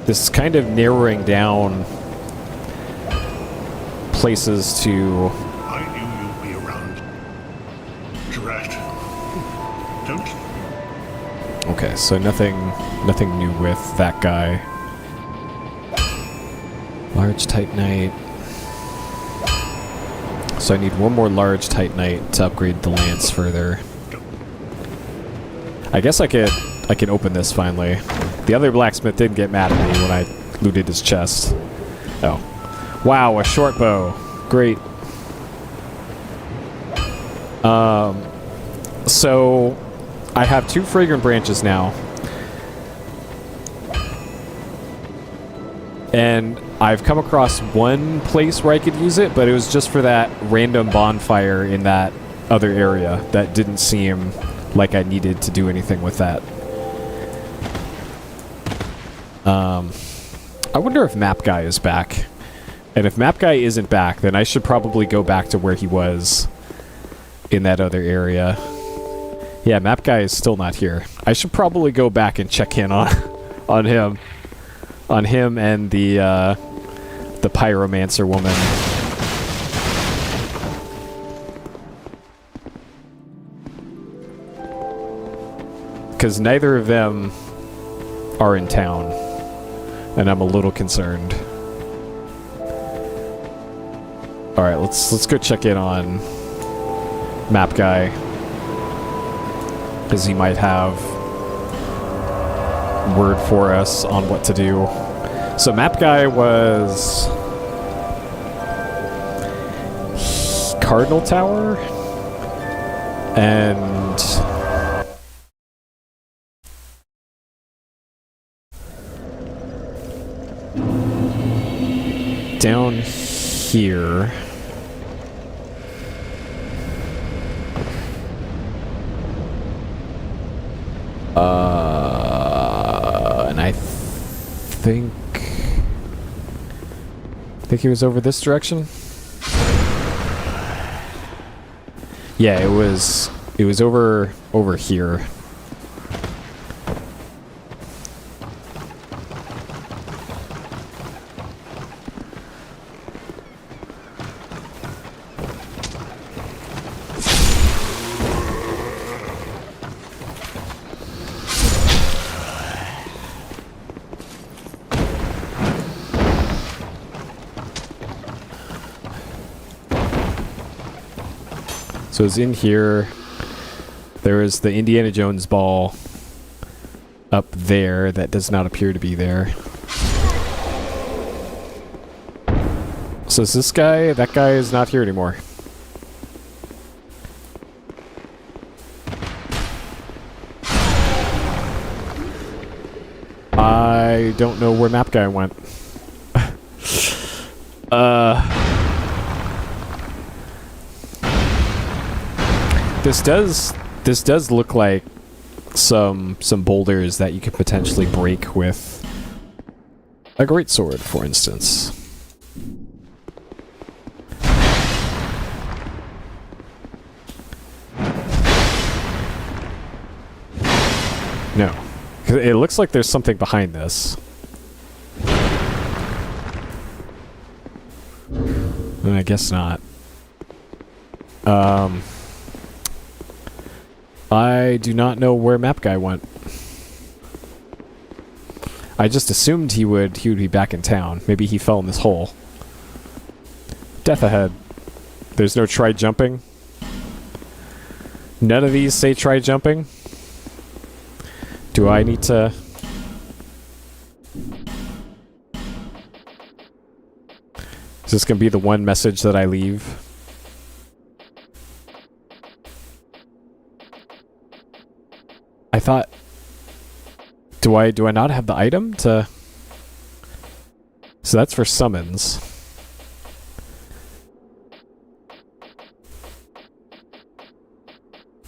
is kind of narrowing down places to...
I knew you'd be around. Drat. Don't you?
Okay, so nothing new with that guy. Large Titanite. So I need 1 more large Titanite to upgrade the lance further. I guess I can open this finally. The other blacksmith didn't get mad at me when I looted his chest. Oh. Wow, a short bow. Great. So I have 2 fragrant branches now. And I've come across one place where I could use it, but it was just for that random bonfire in that other area that didn't seem like I needed to do anything with that. I wonder if Map Guy is back. And if Map Guy isn't back, then I should probably go back to where he was in that other area. Yeah, Map Guy is still not here. I should probably go back and check in on him. On him and the pyromancer woman. Because neither of them are in town. And I'm a little concerned. Alright, let's go check in on Map Guy. Because he might have word for us on what to do. So Map Guy was Cardinal Tower and down here. And I think he was over this direction. Yeah, it was over here. So it's in here. There is the Indiana Jones ball up there that does not appear to be there. So is this guy? That guy is not here anymore. I don't know where Map Guy went. This does look like some boulders that you could potentially break with a greatsword, for instance. No. It looks like there's something behind this. I guess not. I do not know where Map Guy went. I just assumed he would be back in town. Maybe he fell in this hole. Death ahead. There's no try jumping. None of these say try jumping. Do I need to... Is this going to be the one message that I leave? I thought... Do I not have the item to... So that's for summons.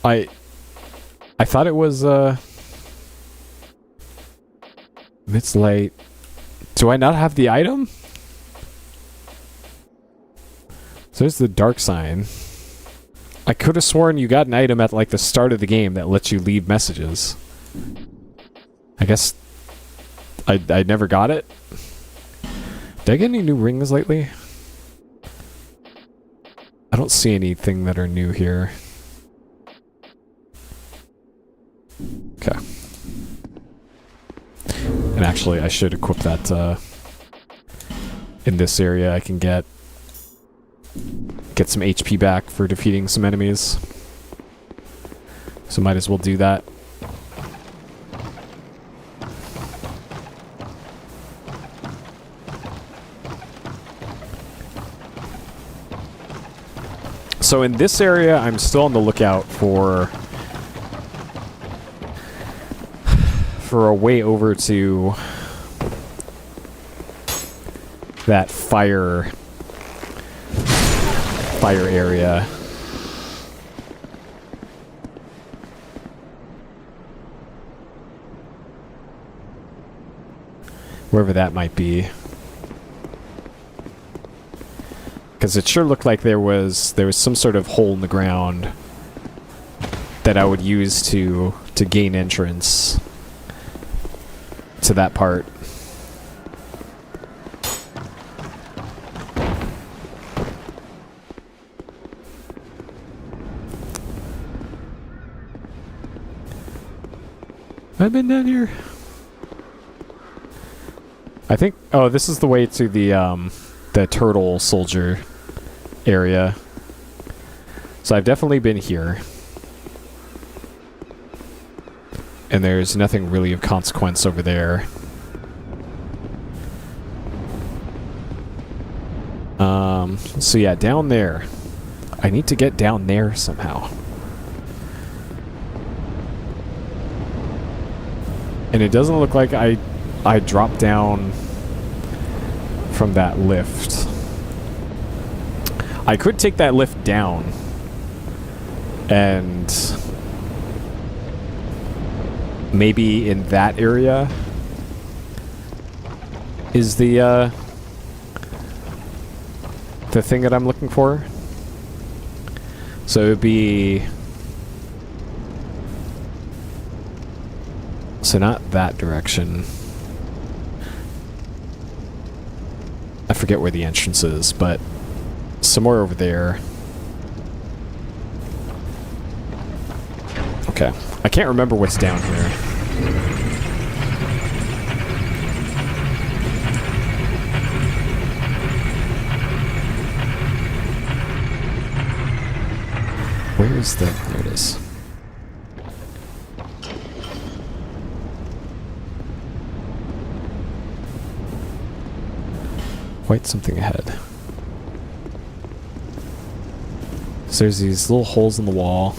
I thought it was, It's late. Do I not have the item? So there's the dark sign. I could have sworn you got an item at like the start of the game that lets you leave messages. I guess I never got it. Did I get any new rings lately? I don't see anything that are new here. Okay. And actually, I should equip that in this area. I can get some HP back for defeating some enemies. So might as well do that. So in this area, I'm still on the lookout for a way over to that fire area. Wherever that might be. Because it sure looked like there was some sort of hole in the ground that I would use to gain entrance to that part. Have I been down here? I think... Oh, this is the way to the turtle soldier area. So I've definitely been here. And there's nothing really of consequence over there. So yeah, down there. I need to get down there somehow. And it doesn't look like I dropped down from that lift. I could take that lift down and maybe in that area is the thing that I'm looking for. So it would be... So not that direction. I forget where the entrance is, but somewhere over there. Okay. I can't remember what's down here. Where is the... There it is. Quite something ahead. So there's these little holes in the wall.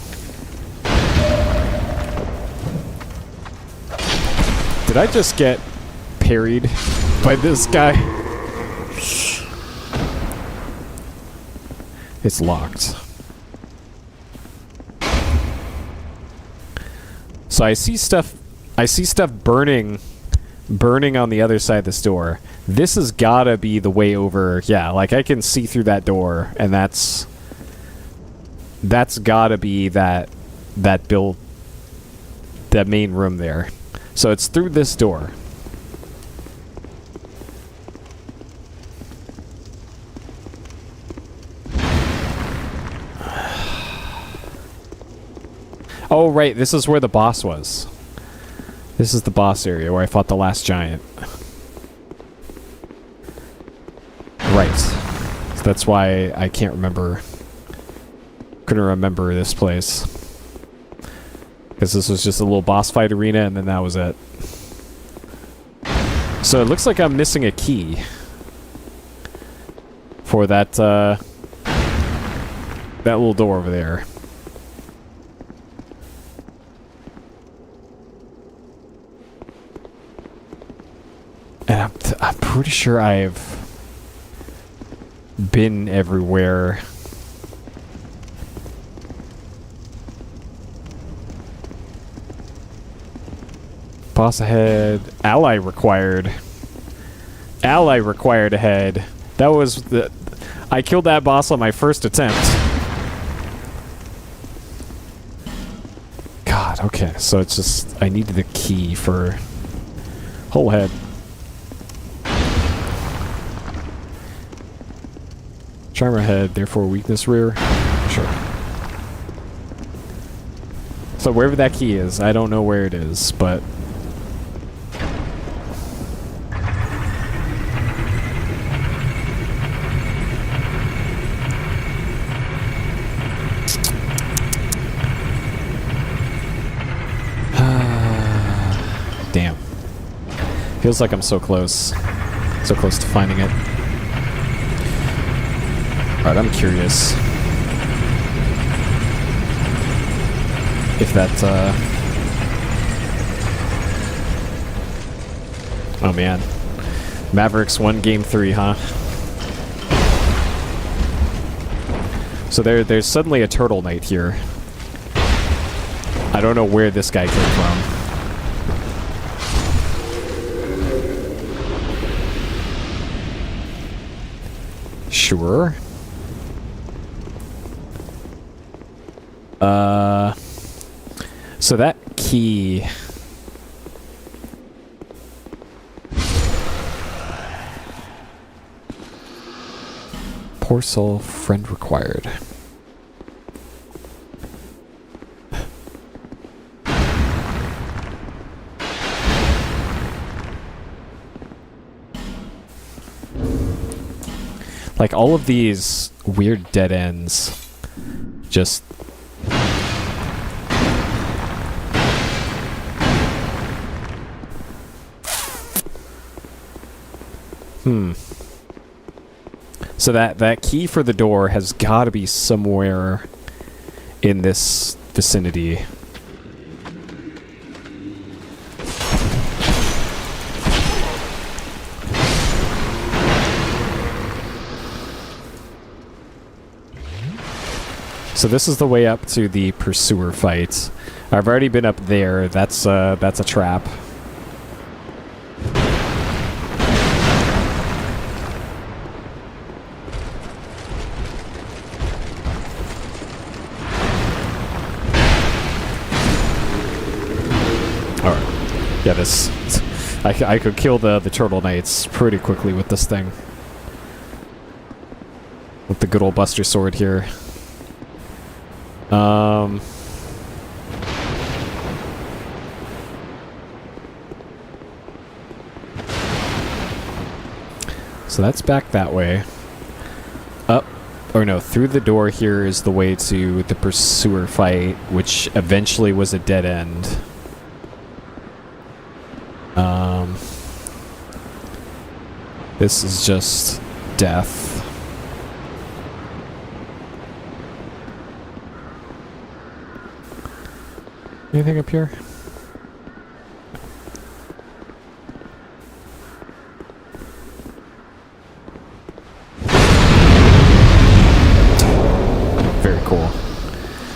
Did I just get parried by this guy? It's locked. So I see stuff burning on the other side of this door. This has gotta be the way over. Yeah, like I can see through that door, and that's gotta be that main room there. So it's through this door. Oh right, this is where the boss was. This is the boss area where I fought the last giant. Right. So that's why I can't remember. Couldn't remember this place. Because this was just a little boss fight arena and then that was it. So it looks like I'm missing a key. For that, that little door over there. And I'm pretty sure I've been everywhere. Boss ahead. Ally required. Ally required ahead. That was the... I killed that boss on my first attempt. God, okay. So it's just... I needed the key for... Whole head. Charmer head, therefore weakness rear. Sure. So wherever that key is, I don't know where it is, but... Damn. Feels like I'm so close. So close to finding it. Alright, I'm curious. If that, oh man. Mavericks won game 3, huh? So there's suddenly a turtle knight here. I don't know where this guy came from. Sure. So that key... Poor soul, friend required. Like, all of these weird dead ends just... So that key for the door has got to be somewhere in this vicinity. So this is the way up to the pursuer fight. I've already been up there. That's a trap. Yeah, this... I could kill the turtle knights pretty quickly with this thing. With the good old Buster Sword here. So that's back that way. Up, or no, through the door here is the way to the pursuer fight, which eventually was a dead end. This is just death. Anything up here? Very cool.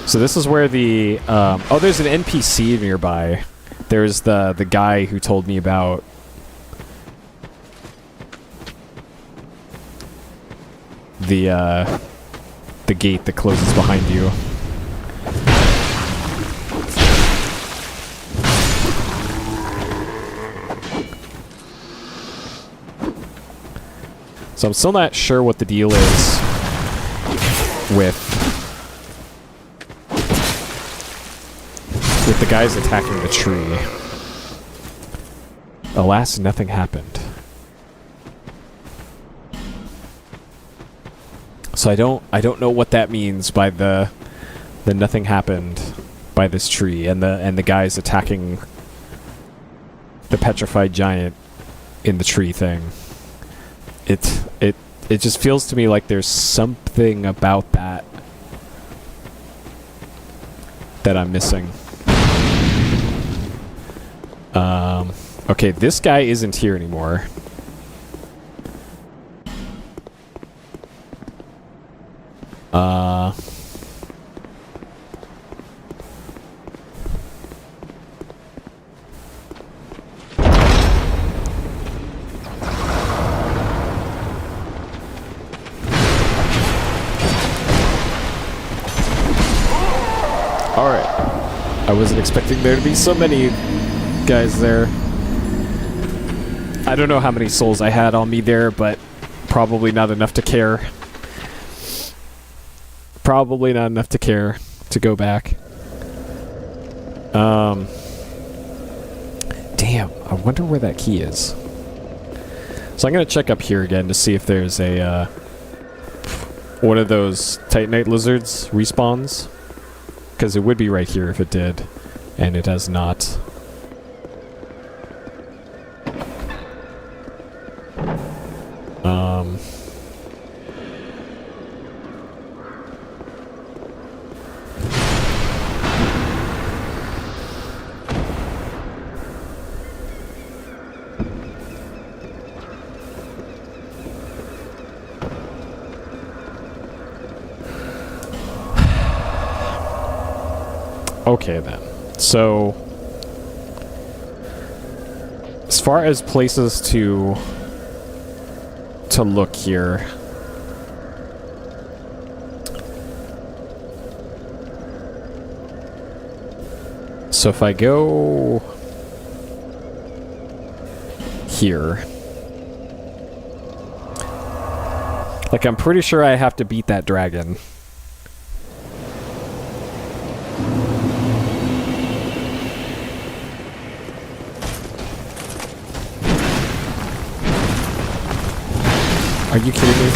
So this is where the oh, there's an NPC nearby. There's the guy who told me about the gate that closes behind you. So I'm still not sure what the deal is with the guys attacking the tree. Alas, nothing happened. So I don't know what that means by the nothing happened by this tree and the guys attacking the petrified giant in the tree thing. It just feels to me like there's something about that I'm missing. Okay, this guy isn't here anymore. Alright. I wasn't expecting there to be so many guys there. I don't know how many souls I had on me there, but probably not enough to care. Probably not enough to care to go back. Damn, I wonder where that key is. So I'm gonna check up here again to see if there's a one of those Titanite lizards respawns. Because it would be right here if it did, and it has not. Okay then. So, as far as places to look here, so if I go here, like I'm pretty sure I have to beat that dragon. Are you kidding me?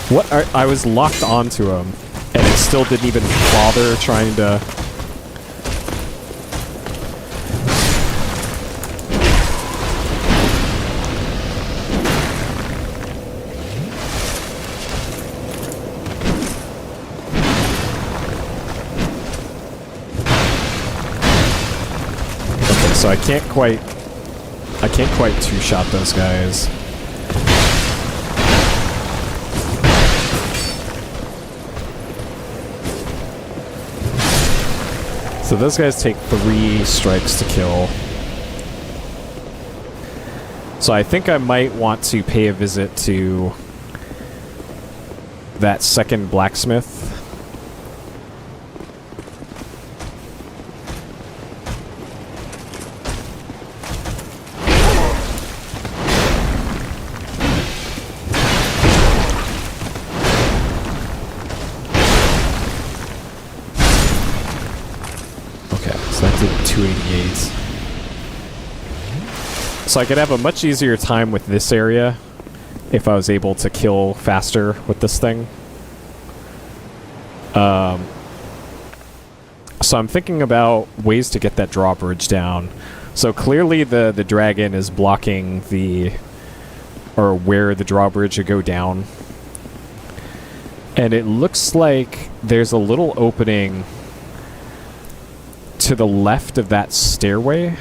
What? I was locked onto him, and it still didn't even bother trying to... Okay, so I can't quite two-shot those guys. So those guys take 3 strikes to kill. So I think I might want to pay a visit to that second blacksmith. So that did 288. So I could have a much easier time with this area if I was able to kill faster with this thing. So I'm thinking about ways to get that drawbridge down. So clearly the dragon is blocking or where the drawbridge would go down. And it looks like there's a little opening to the left of that stairway.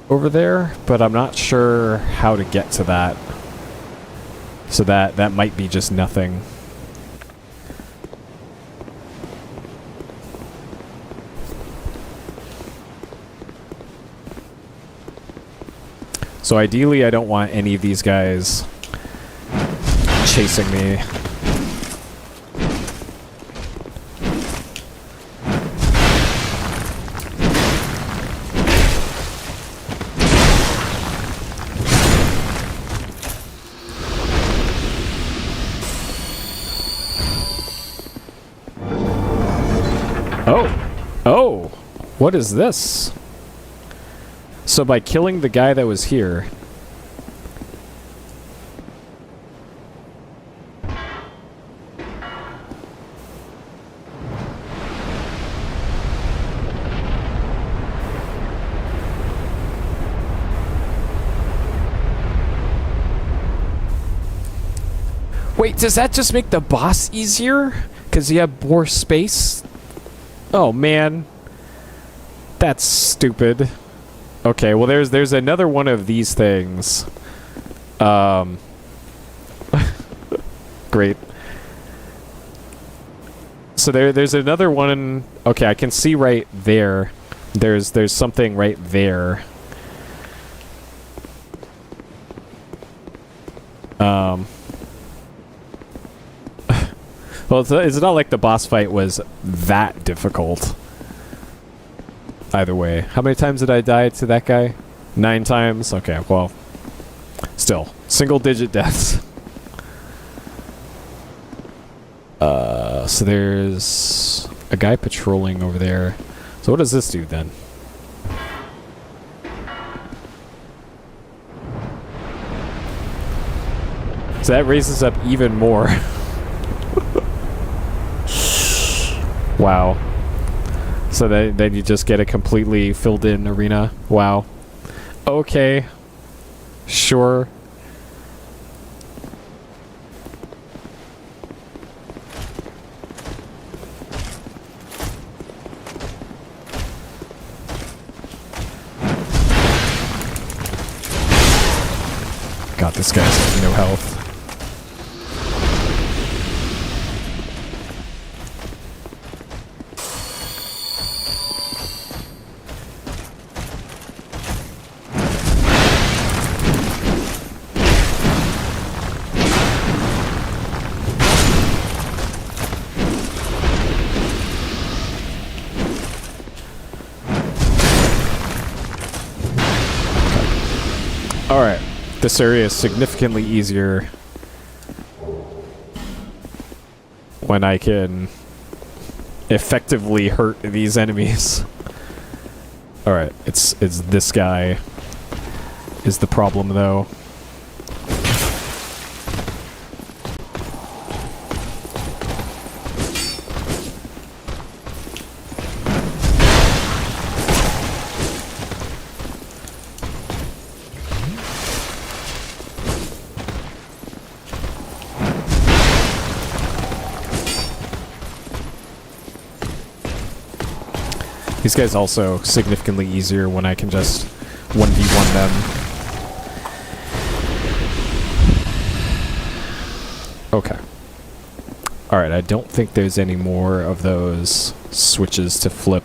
Over there, but I'm not sure how to get to that. So that might be just nothing. So ideally I don't want any of these guys chasing me. Oh, what is this? So by killing the guy that was here... Wait, does that just make the boss easier? Because you have more space? Oh, man. That's stupid. Okay, well, there's another one of these things. Great. So there's another one. Okay, I can see right there. There's something right there. Well, it's not like the boss fight was that difficult. Either way. How many times did I die to that guy? 9 times? Okay, well. Still. Single-digit deaths. So there's a guy patrolling over there. So what does this do then? So that raises up even more. Wow. So then you just get a completely filled in arena. Wow. Okay. Sure. God, this guy's got no health. Alright. This area is significantly easier when I can effectively hurt these enemies. Alright, it's this guy is the problem though. These guys also significantly easier when I can just 1v1 them. Okay. Alright, I don't think there's any more of those switches to flip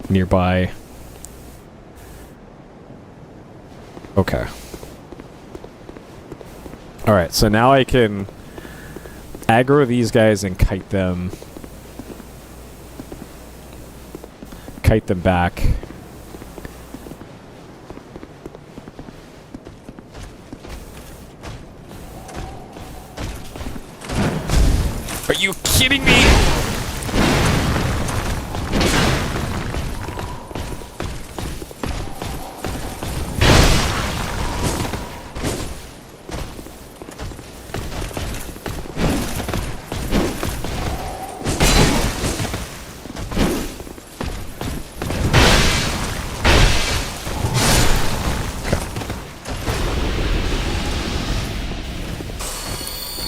nearby. Okay. Alright, so now I can aggro these guys and kite them. Kite them back. Are you kidding me?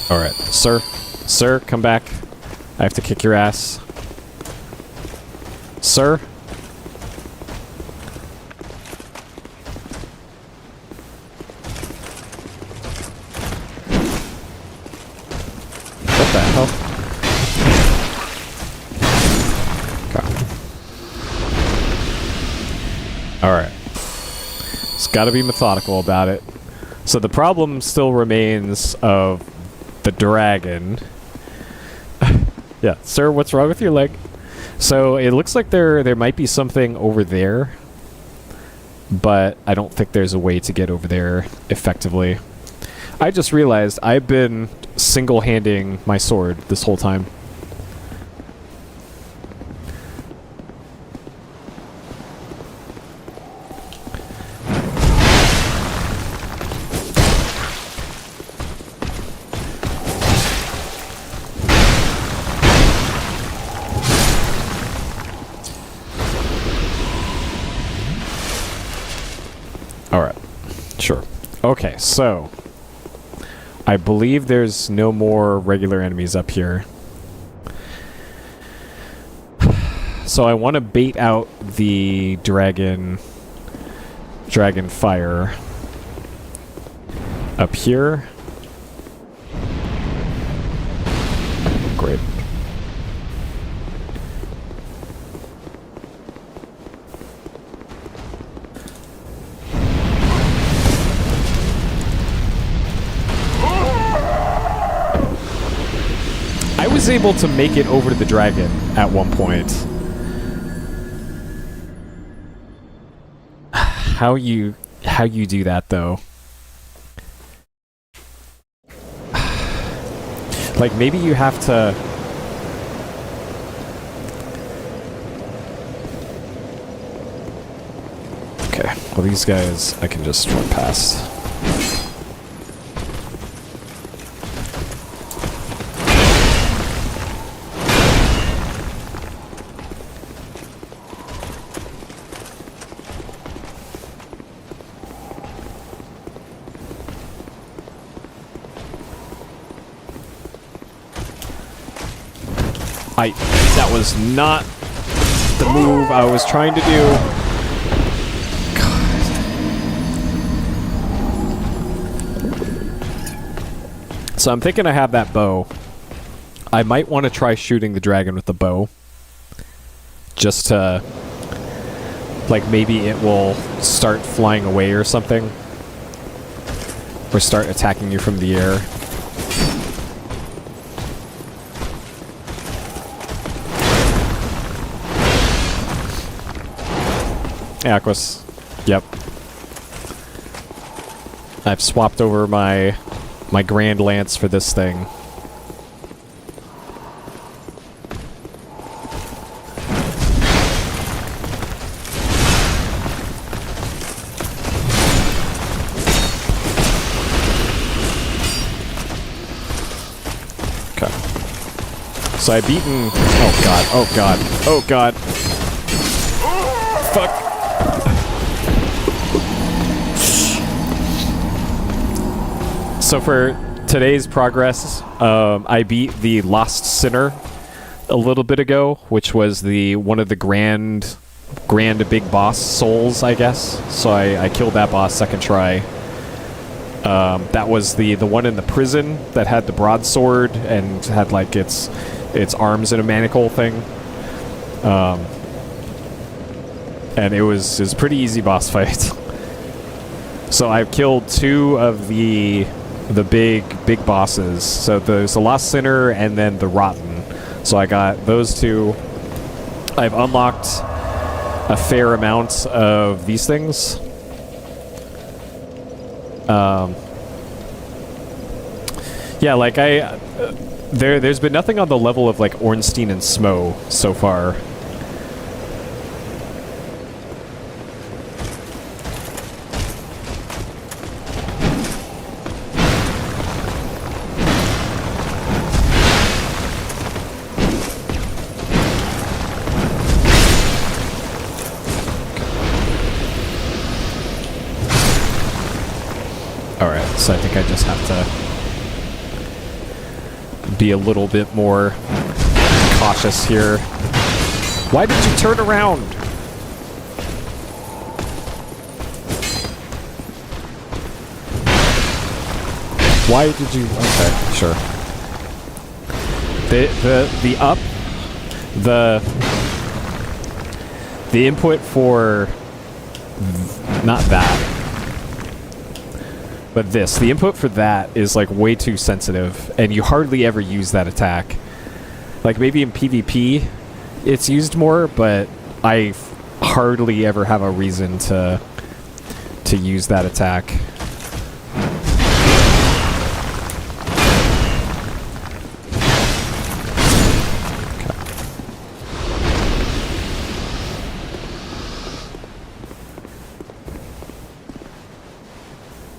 Alright, sir. Sir, come back. I have to kick your ass. Sir? What the hell? Okay. Alright. Just gotta be methodical about it. So the problem still remains of the dragon. Yeah, sir, what's wrong with your leg? So it looks like there might be something over there, but I don't think there's a way to get over there effectively. I just realized I've been single-handing my sword this whole time. Alright, sure. Okay, so I believe there's no more regular enemies up here. So I want to bait out the dragon fire up here. Great. I was able to make it over to the dragon at one point. How you do that though? Like maybe you have to. Okay, well these guys I can just run past. That was not the move I was trying to do. God. So I'm thinking I have that bow. I might want to try shooting the dragon with the bow. Just to... like, maybe it will start flying away or something. Or start attacking you from the air. Aquas. Yep. I've swapped over my Grand Lance for this thing. So I've beaten... Oh god, oh god, oh god. Fuck. So for today's progress, I beat the Lost Sinner a little bit ago, which was one of the grand big boss souls, I guess. So I killed that boss second try. That was the one in the prison that had the broadsword and had like its arms in a manacle thing. And it was a pretty easy boss fight. So I've killed 2 of the big bosses. So there's the Lost Sinner and then the Rotten. So I got those 2. I've unlocked a fair amount of these things. Yeah, like there's been nothing on the level of like Ornstein and Smo so far. Alright, so I think I just have to be a little bit more cautious here. Why did you turn around? Why did you... Okay, sure. The up... The input for... Not that. But this, the input for that is like way too sensitive, and you hardly ever use that attack. Like maybe in PvP it's used more, but I hardly ever have a reason to use that attack.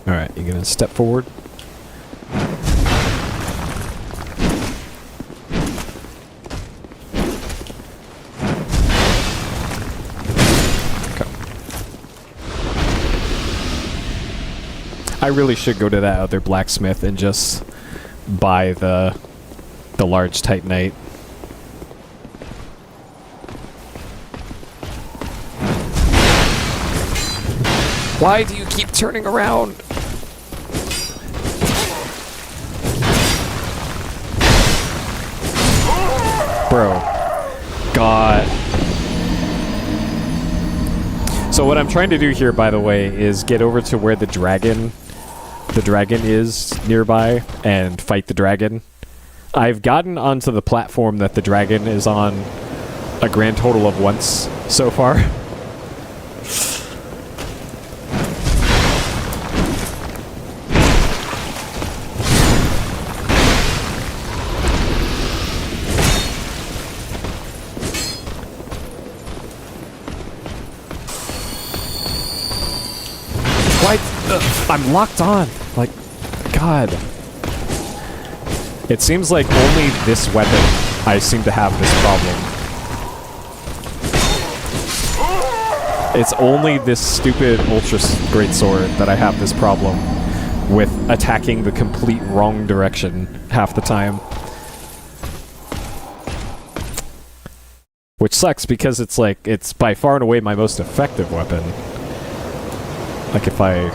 Alright, you gonna step forward? Okay. I really should go to that other blacksmith and just buy the large titanite. Why do you keep turning around? Bro. God. So what I'm trying to do here, by the way, is get over to where the dragon is nearby and fight the dragon. I've gotten onto the platform that the dragon is on a grand total of once so far. Why? I'm locked on. Like, God. It seems like only this weapon I seem to have this problem. It's only this stupid ultra greatsword that I have this problem with attacking the complete wrong direction half the time. Which sucks because it's like, it's by far and away my most effective weapon. Like if I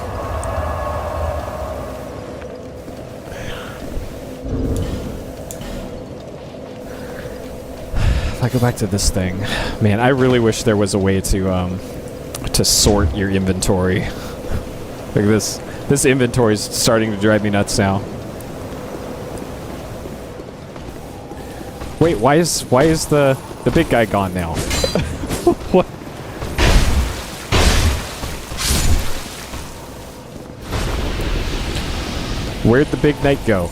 go back to this thing, man, I really wish there was a way to sort your inventory. Like this inventory is starting to drive me nuts now. Wait, why is the big guy gone now? What? Where'd the big knight go?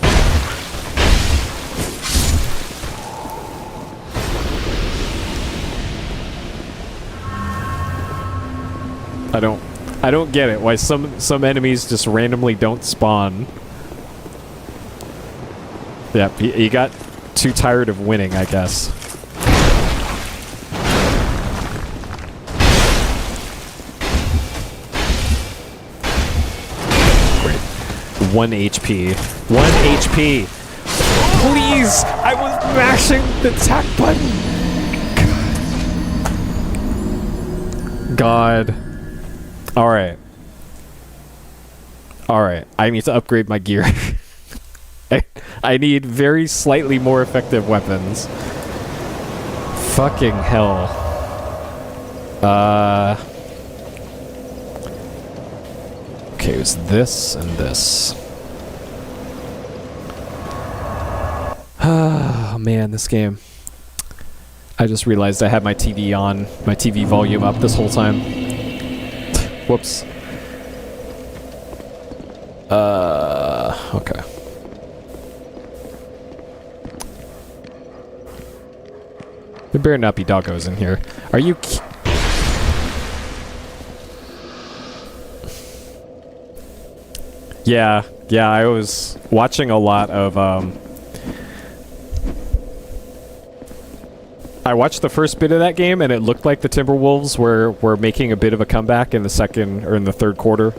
I don't get it. Why some enemies just randomly don't spawn. Yeah, he got too tired of winning, I guess. Great. 1 HP. 1 HP! Please! I was mashing the attack button! God. Alright. Alright. I need to upgrade my gear. I need very slightly more effective weapons. Fucking hell. Okay, it was this and this. Oh man, this game. I just realized I had my TV on, my TV volume up this whole time. Whoops. Okay. There better not be doggos in here. Are you... Yeah, I was watching a lot of, I watched the first bit of that game, and it looked like the Timberwolves were making a bit of a comeback in the second, or in the third quarter.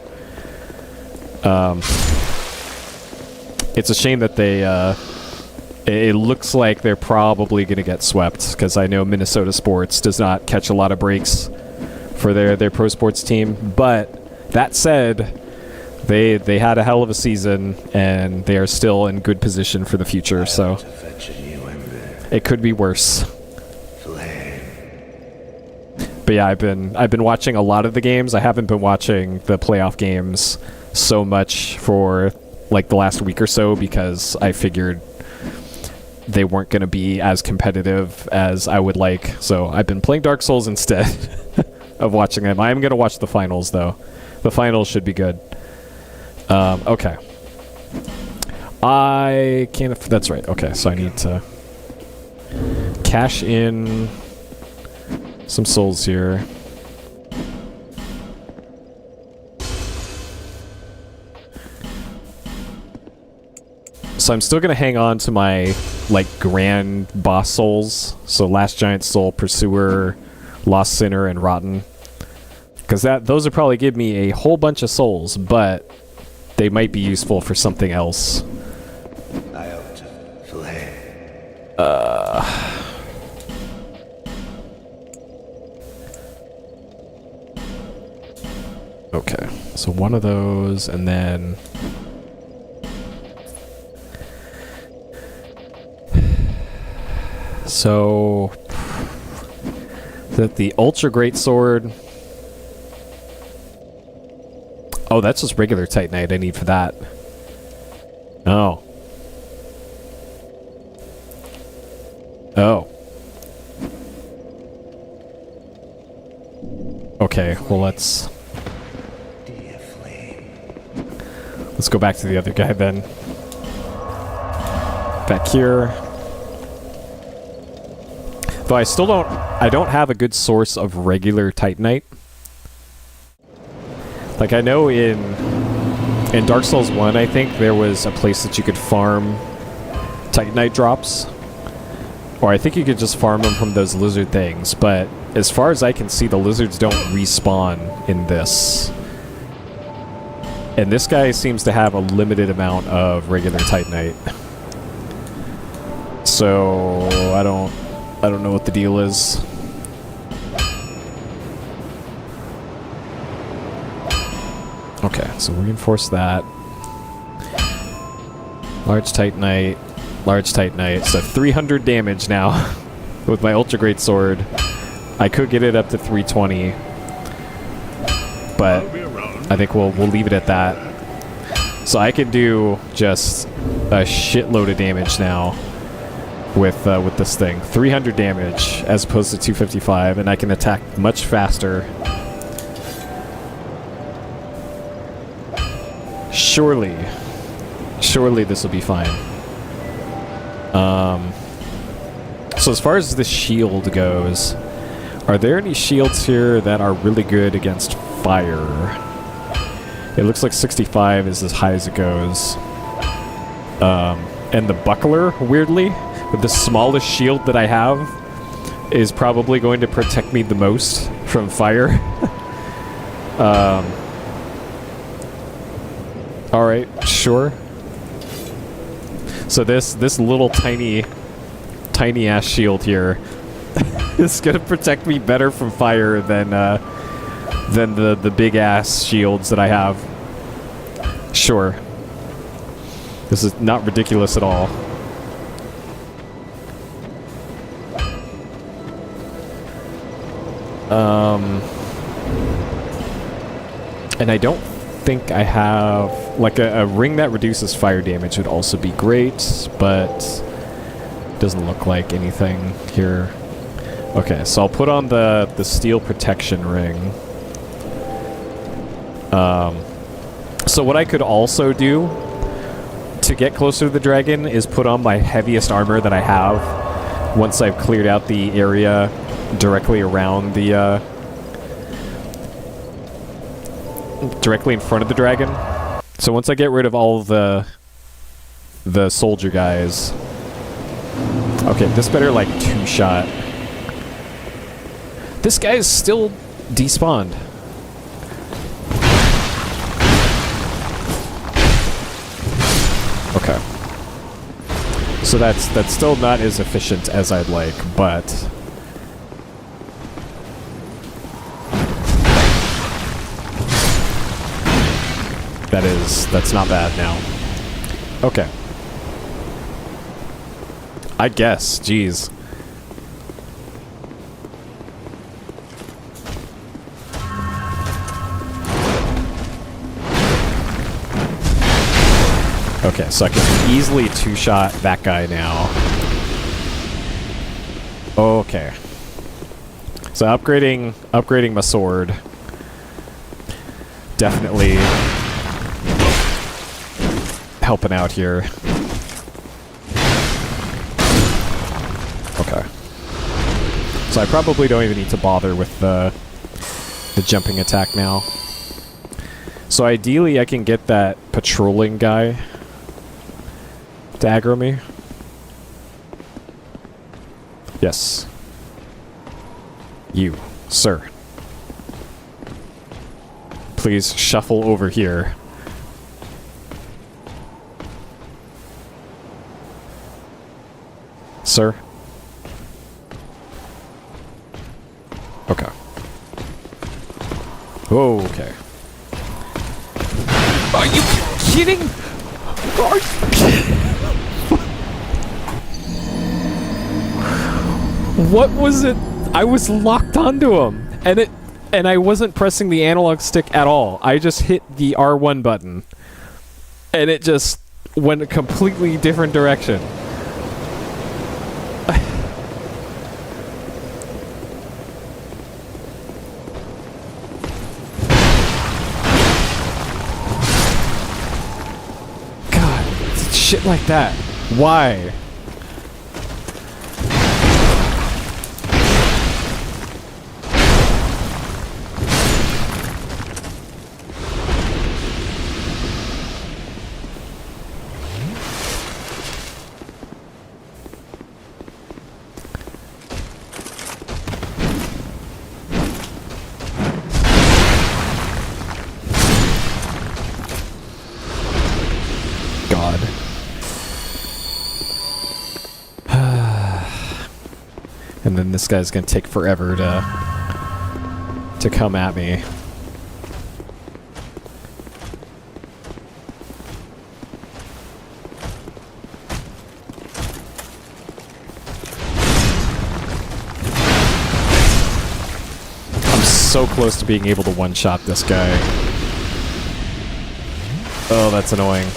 It's a shame that they, it looks like they're probably going to get swept, because I know Minnesota sports does not catch a lot of breaks for their pro sports team. But that said, they had a hell of a season, and they are still in good position for the future. So it could be worse. But yeah, I've been watching a lot of the games. I haven't been watching the playoff games so much for like the last week or so, because I figured they weren't going to be as competitive as I would like. So I've been playing Dark Souls instead of watching them. I am going to watch the finals, though. The finals should be good. Okay. I can't... That's right. Okay, so I need to cash in some souls here. So I'm still going to hang on to my, like, grand boss souls. So Last Giant Soul, Pursuer, Lost Sinner, and Rotten. Because those would probably give me a whole bunch of souls, but they might be useful for something else. Okay, so one of those, and then... So... the Ultra Great Sword... Oh, that's just regular Titanite I need for that. Oh. Oh. Okay, well let's go back to the other guy then. Back here. Though I don't have a good source of regular Titanite. Like, I know in Dark Souls 1, I think, there was a place that you could farm Titanite drops. Or I think you could just farm them from those lizard things. But as far as I can see, the lizards don't respawn in this. And this guy seems to have a limited amount of regular Titanite. So, I don't know what the deal is. Okay, so reinforce that. Large Titanite, so 300 damage now with my Ultra Great Sword. I could get it up to 320, but I think we'll leave it at that. So I can do just a shitload of damage now with this thing. 300 damage as opposed to 255, and I can attack much faster. Surely this will be fine. So as far as the shield goes, are there any shields here that are really good against fire? It looks like 65 is as high as it goes. And the buckler, weirdly, with the smallest shield that I have, is probably going to protect me the most from fire. Alright, sure. So this little tiny ass shield here is gonna protect me better from fire than the big ass shields that I have. Sure. This is not ridiculous at all. And I don't think I have... Like, a ring that reduces fire damage would also be great, but... doesn't look like anything here. Okay, so I'll put on the steel protection ring. So what I could also do to get closer to the dragon is put on my heaviest armor that I have once I've cleared out the area directly around the directly in front of the dragon. So once I get rid of all the soldier guys. Okay, this better like two-shot. This guy is still despawned. Okay. So that's still not as efficient as I'd like, but that's not bad now. Okay. I guess, jeez. Okay, so I can easily two-shot that guy now. Okay. So upgrading my sword. Definitely helping out here. Okay. So I probably don't even need to bother with the jumping attack now. So ideally I can get that patrolling guy to aggro me. Yes. You, sir. Please shuffle over here. Sir? Okay. Okay. Are you kidding? Are you What was it? I was locked onto him, and I wasn't pressing the analog stick at all. I just hit the R1 button, and it just went a completely different direction. God, shit like that. Why? And then this guy's gonna take forever to come at me. I'm so close to being able to one-shot this guy. Oh, that's annoying.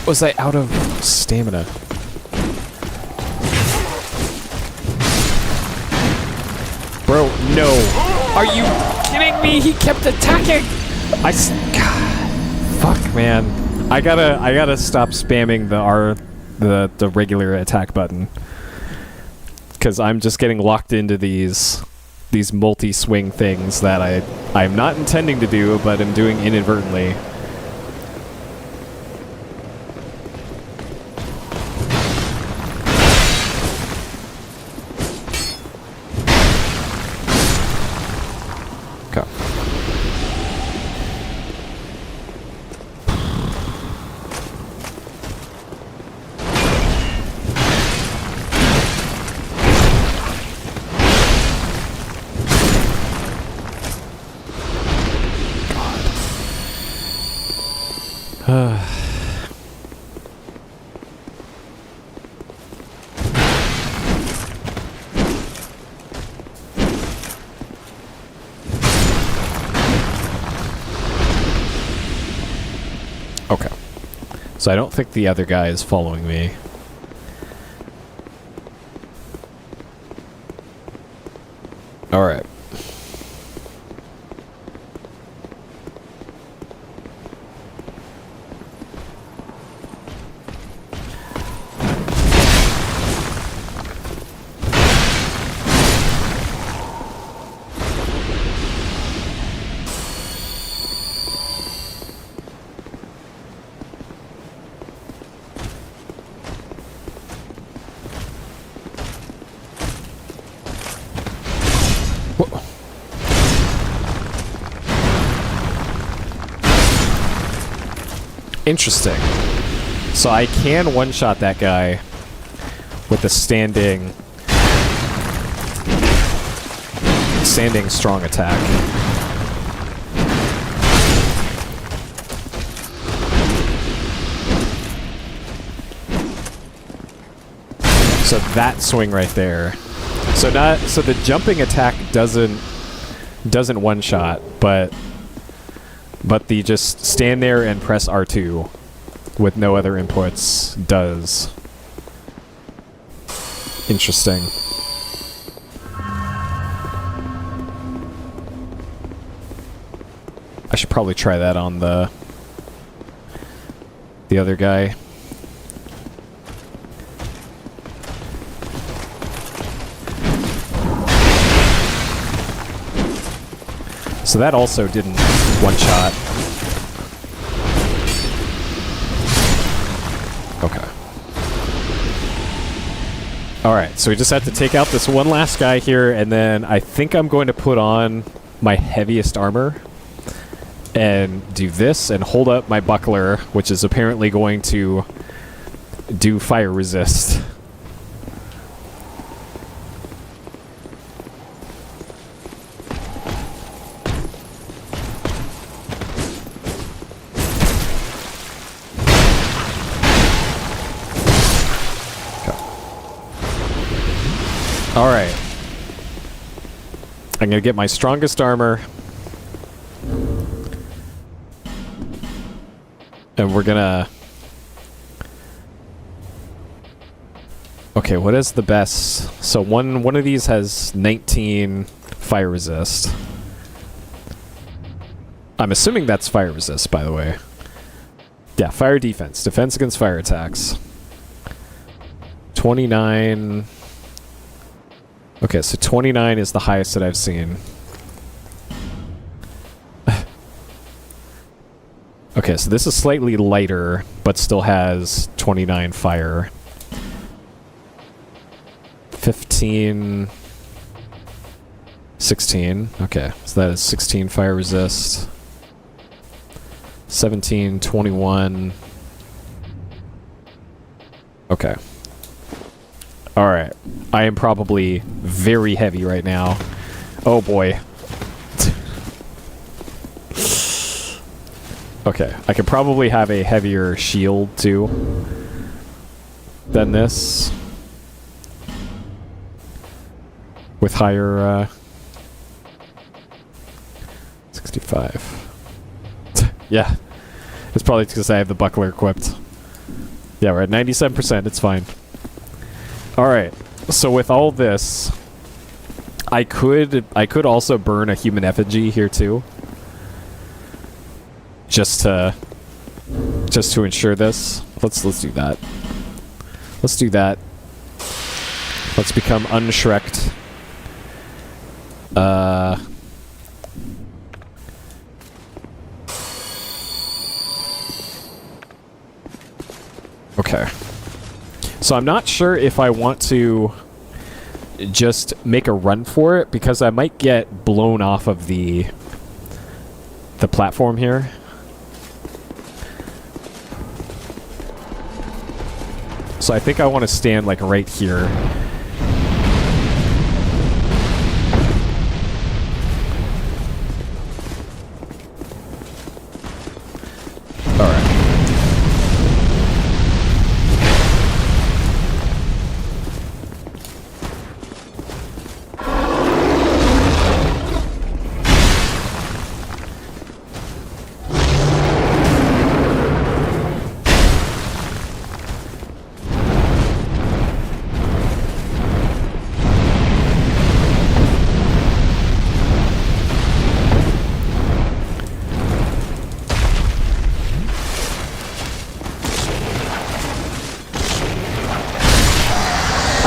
Was I out of stamina? Bro, no. Are you kidding me? He kept attacking. God, fuck, man. I gotta stop spamming the regular attack button, because I'm just getting locked into these multi-swing things that I'm not intending to do, but I'm doing inadvertently. Okay. So I don't think the other guy is following me. Alright. Interesting. So I can one-shot that guy with a standing strong attack. So that swing right there. So the jumping attack doesn't one-shot, but the just stand there and press R2 with no other inputs does. Interesting. I should probably try that on the other guy. So that also didn't one-shot. Okay. Alright, so we just have to take out this one last guy here, and then I think I'm going to put on my heaviest armor and do this and hold up my buckler, which is apparently going to do fire resist. Alright. I'm gonna get my strongest armor. And we're gonna... Okay, what is the best? So one of these has 19 fire resist. I'm assuming that's fire resist, by the way. Yeah, fire defense. Defense against fire attacks. 29... Okay, so 29 is the highest that I've seen. Okay, so this is slightly lighter, but still has 29 fire. 15... 16. Okay, so that is 16 fire resist. 17, 21... Okay. Alright. I am probably very heavy right now. Oh boy. Okay, I could probably have a heavier shield too than this. With higher 65. Yeah. It's probably because I have the buckler equipped. Yeah, we're at 97%. It's fine. Alright. So with all this, I could also burn a human effigy here too. Just to ensure this. Let's do that. Let's do that. Let's become unshreked. Okay. So I'm not sure if I want to just make a run for it, because I might get blown off of the platform here. So I think I want to stand like right here.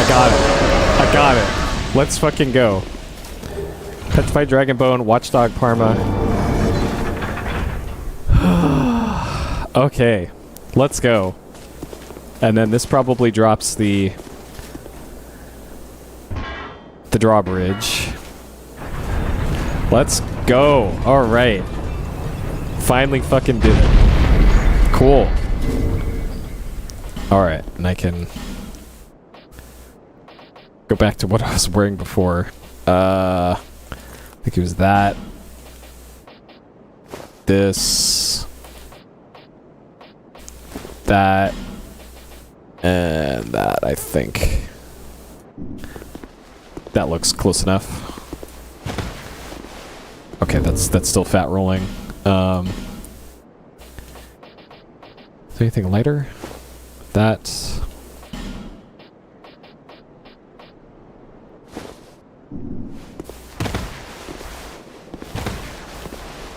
I got it. Let's fucking go. Petrified Dragonbone, Watchdog Parma. Okay, let's go. And then this probably drops the drawbridge. Let's go. All right. Finally fucking did it. Cool. All right, and I can go back to what I was wearing before. I think it was that. This. That. And that, I think. That looks close enough. Okay, that's still fat rolling. Is there anything lighter? That.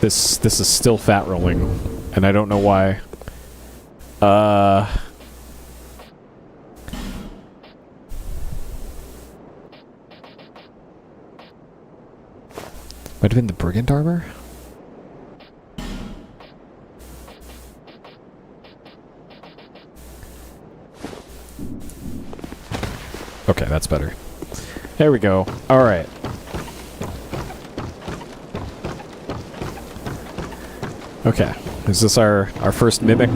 This is still fat rolling, and I don't know why. Might have been the brigand armor? Okay, that's better. There we go. Alright. Okay. Is this our first mimic?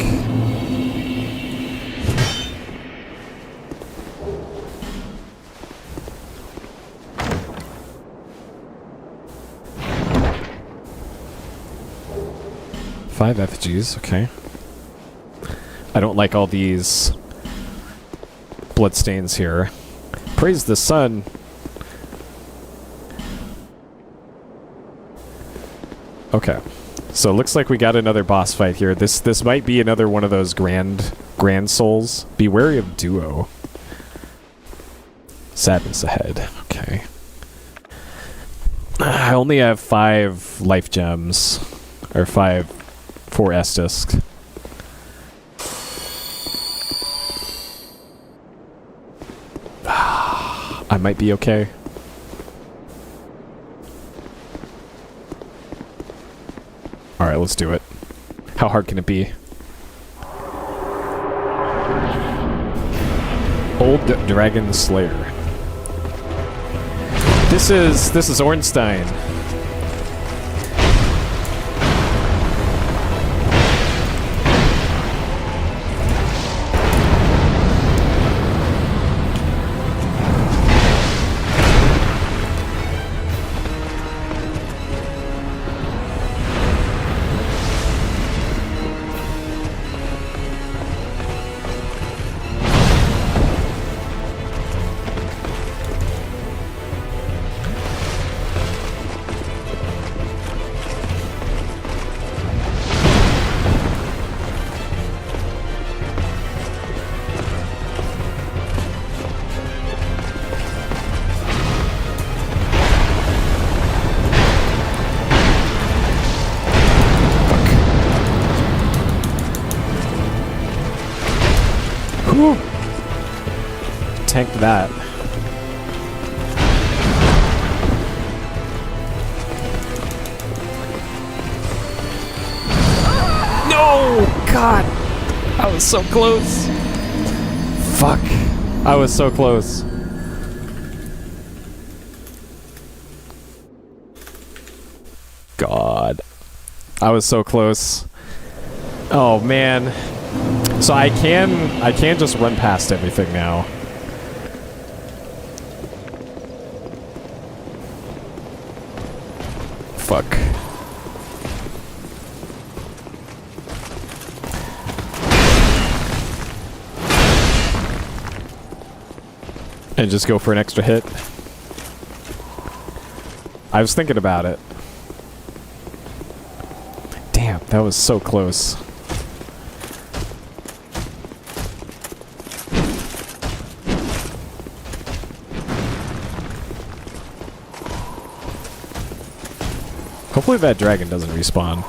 Five effigies, okay. I don't like all these bloodstains here. Praise the sun. Okay. So it looks like we got another boss fight here. This might be another one of those grand souls. Be wary of duo. Sadness ahead. Okay. I only have 5 life gems. Or 4 S-discs. I might be okay. Alright, let's do it. How hard can it be? Old Dragon Slayer. This is Ornstein. that. No! God! I was so close. Fuck. I was so close. God. I was so close. Oh, man. So I can just run past everything now. Fuck. And just go for an extra hit. I was thinking about it. Damn, that was so close. Hopefully that dragon doesn't respawn.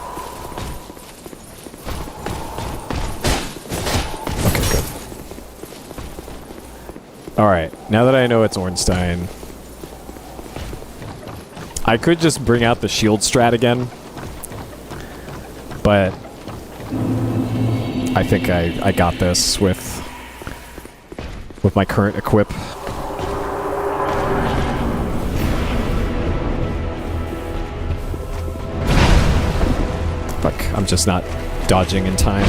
Okay, good. Alright, now that I know it's Ornstein, I could just bring out the shield strat again, but I think I got this with my current equip. Fuck, I'm just not dodging in time.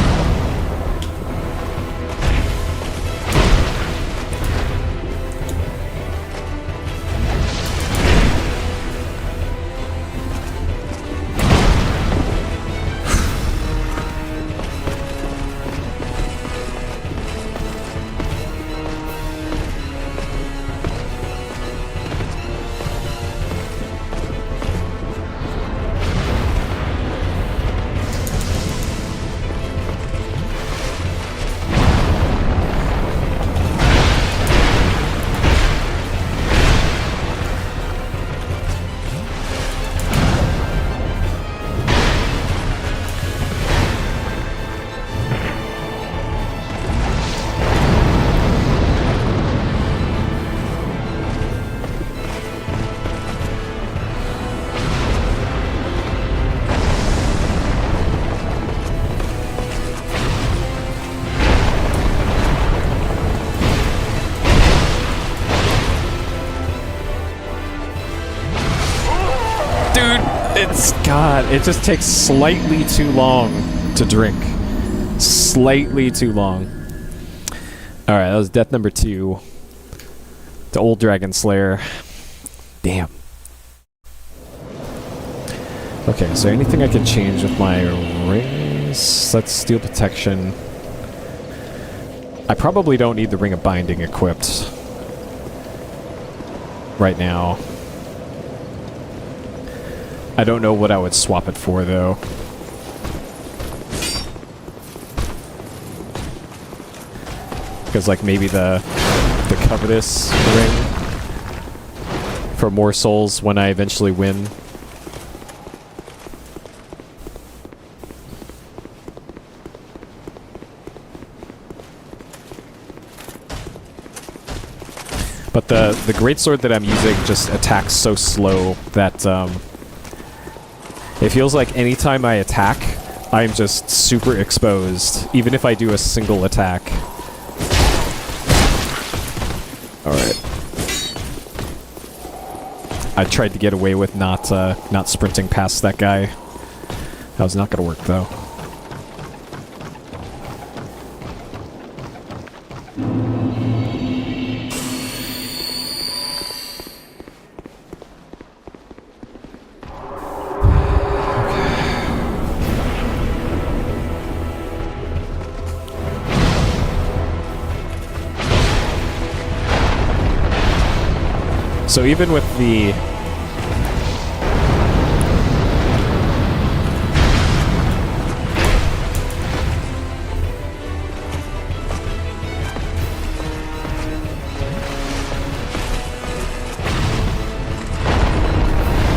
God, it just takes slightly too long to drink. Slightly too long. Alright, that was death number 2. The old Dragon Slayer. Damn. Okay, is there anything I can change with my rings? Let's Steel Protection. I probably don't need the Ring of Binding equipped right now. I don't know what I would swap it for, though. Because, like, maybe the Covetous ring for more souls when I eventually win. But the greatsword that I'm using just attacks so slow that it feels like anytime I attack, I'm just super exposed, even if I do a single attack. Alright. I tried to get away with not sprinting past that guy. That was not gonna work, though. So even with the...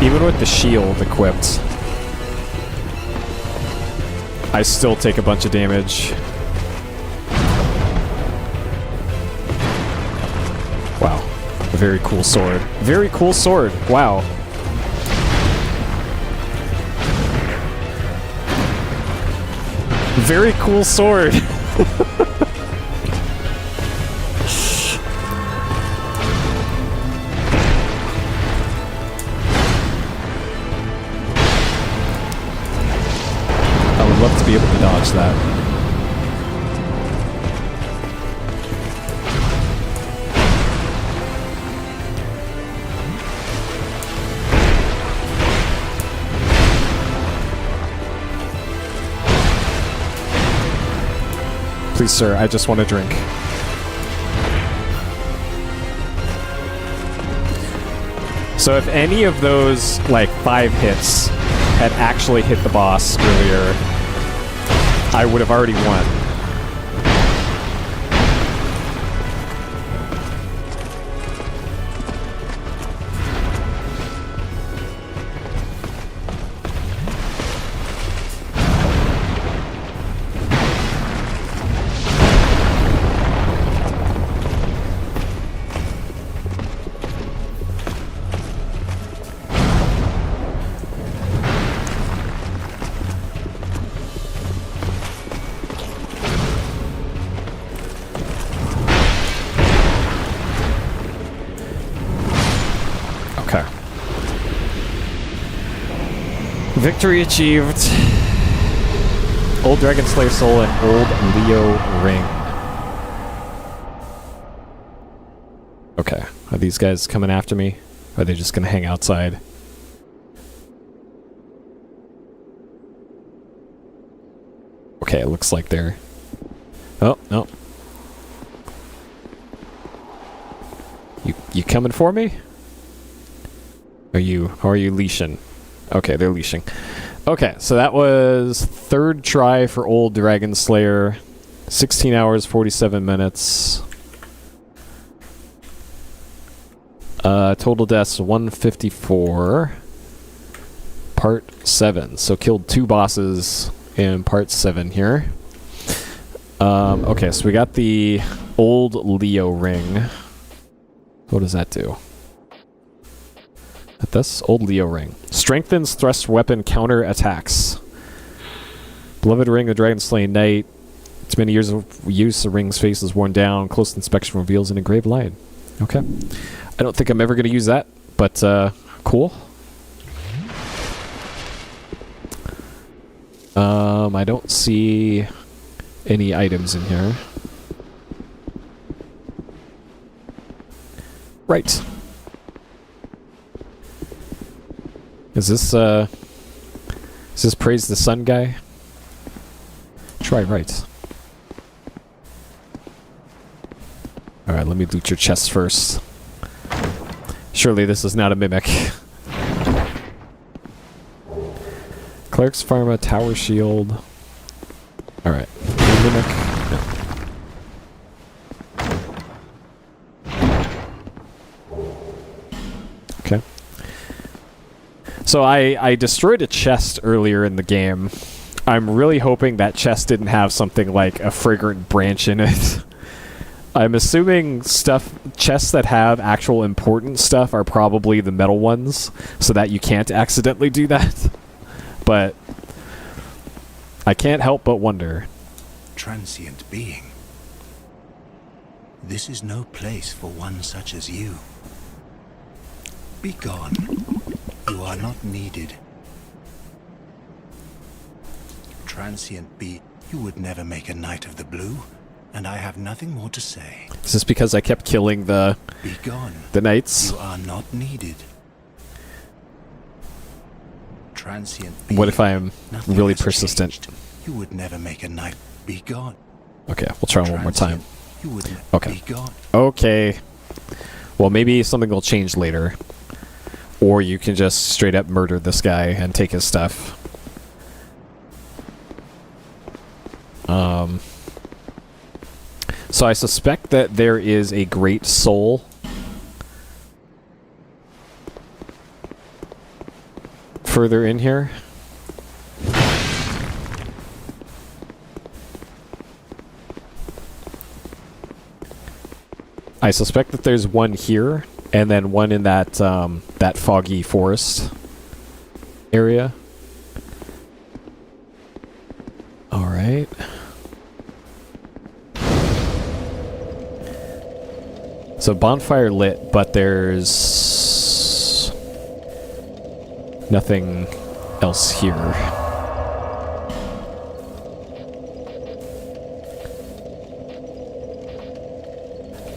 Even with the shield equipped, I still take a bunch of damage. A very cool sword. Very cool sword. Wow. Very cool sword. I would love to be able to dodge that. Please, sir, I just want a drink. So if any of those, like, 5 hits had actually hit the boss earlier, I would have already won. Victory achieved. Old Dragon Slayer Soul and Old Leo Ring. Okay. Are these guys coming after me? Or are they just gonna hang outside? Okay, it looks like they're... Oh, no. You coming for me? Are you leashing? Okay, they're leashing. Okay, so that was 3rd try for Old Dragon Slayer. 16 hours, 47 minutes. Total deaths, 154. Part 7. So killed 2 bosses in Part 7 here. Okay, so we got the Old Leo Ring. What does that do? This Old Leo Ring strengthens thrust weapon counter attacks. Beloved Ring of Dragon Slaying Knight. It's many years of use. The ring's face is worn down. Close inspection reveals an engraved lion. Okay, I don't think I'm ever going to use that, but cool. I don't see any items in here. Right. Is this Praise the Sun guy? Try right. Alright, let me loot your chest first. Surely this is not a mimic. Cleric's Pharma, Tower Shield. Alright. Mimic. No. Okay. So I destroyed a chest earlier in the game. I'm really hoping that chest didn't have something like a fragrant branch in it. I'm assuming chests that have actual important stuff are probably the metal ones, so that you can't accidentally do that. But I can't help but wonder.
Transient being. This is no place for one such as you. Be gone. You are not needed. Transient be, you would never make a Knight of the Blue, and I have nothing more to say.
Is this because I kept killing the knights?
You are not needed. Transient be,
what if I am really persistent?
Changed. You would never make a knight. Be gone.
Okay, we'll try one more time.
You would
okay.
Be gone.
Okay. Well, maybe something will change later. Or you can just straight up murder this guy and take his stuff. So I suspect that there is a great soul further in here. I suspect that there's one here and then one in that that foggy forest area. All right. So bonfire lit, but there's nothing else here.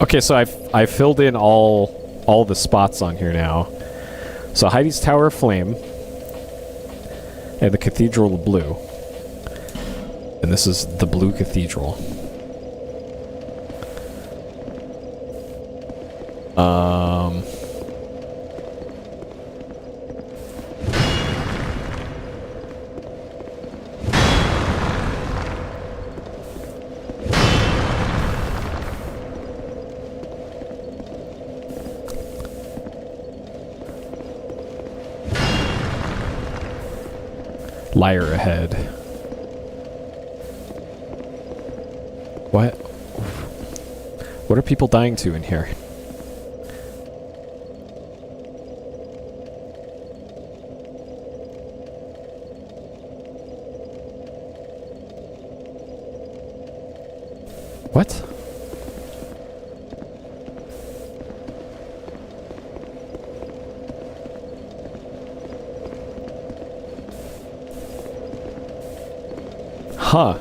Okay, so I filled in all the spots on here now. So Heidi's Tower of Flame and the Cathedral of Blue. And this is the Blue Cathedral. Liar ahead. What? What are people dying to in here? What? Huh.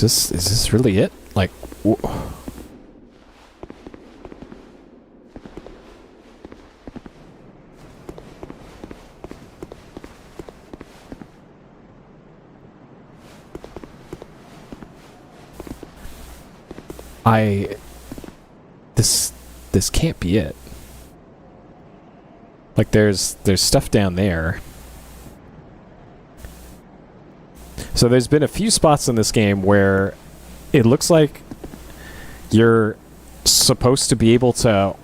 Is this really it? Like, this can't be it. Like there's stuff down there. So there's been a few spots in this game where it looks like you're supposed to be able to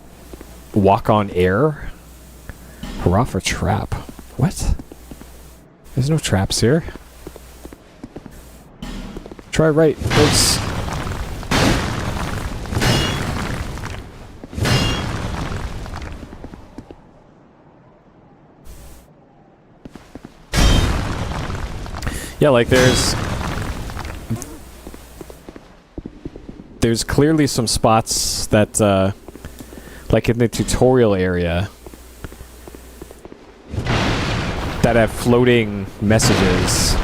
walk on air. Hurrah for trap. What? There's no traps here. Try right. There's... Yeah, like there's clearly some spots that, like in the tutorial area, that have floating messages.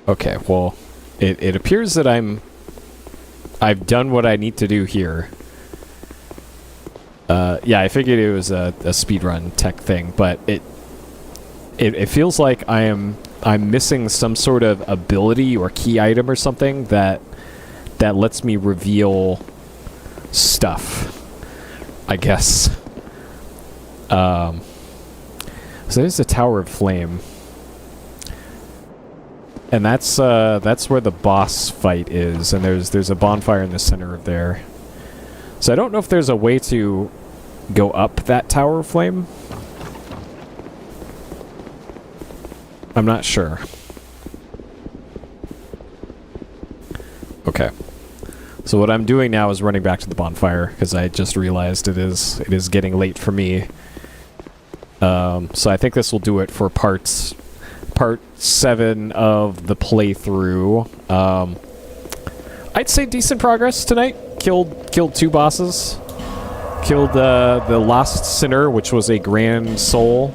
Okay, well, it appears that I've done what I need to do here. Yeah, I figured it was a speedrun tech thing, but it feels like I'm missing some sort of ability or key item or something that lets me reveal stuff, I guess. So there's the Tower of Flame. And that's where the boss fight is, and there's a bonfire in the center of there. So I don't know if there's a way to go up that Tower of Flame. I'm not sure. Okay. So what I'm doing now is running back to the bonfire, because I just realized it is getting late for me. So I think this will do it for part 7 of the playthrough. I'd say decent progress tonight. Killed 2 bosses. Killed the Lost Sinner, which was a Grand Soul,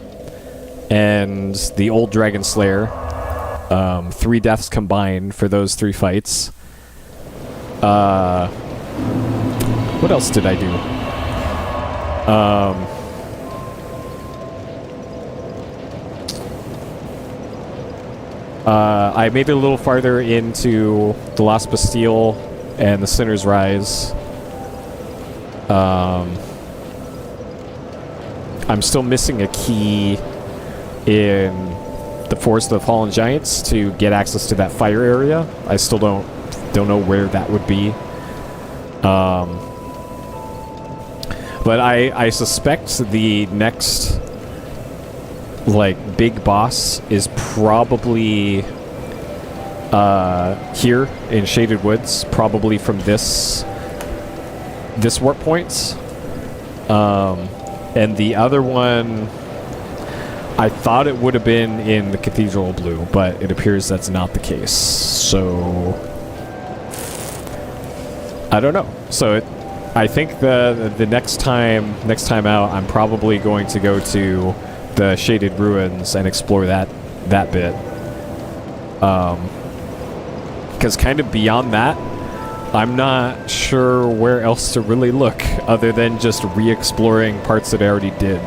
and the Old Dragon Slayer. 3 deaths combined for those 3 fights. What else did I do? I made it a little farther into the Lost Bastille and the Sinner's Rise. I'm still missing a key in the Forest of the Fallen Giants to get access to that fire area. I still don't know where that would be. But I suspect the next like big boss is probably here in Shaded Woods, probably from this warp point. And the other one, I thought it would have been in the Cathedral Blue, but it appears that's not the case. So I don't know. So I think the next time out, I'm probably going to go to the Shaded Ruins and explore that bit. Because kind of beyond that, I'm not sure where else to really look other than just re-exploring parts that I already did.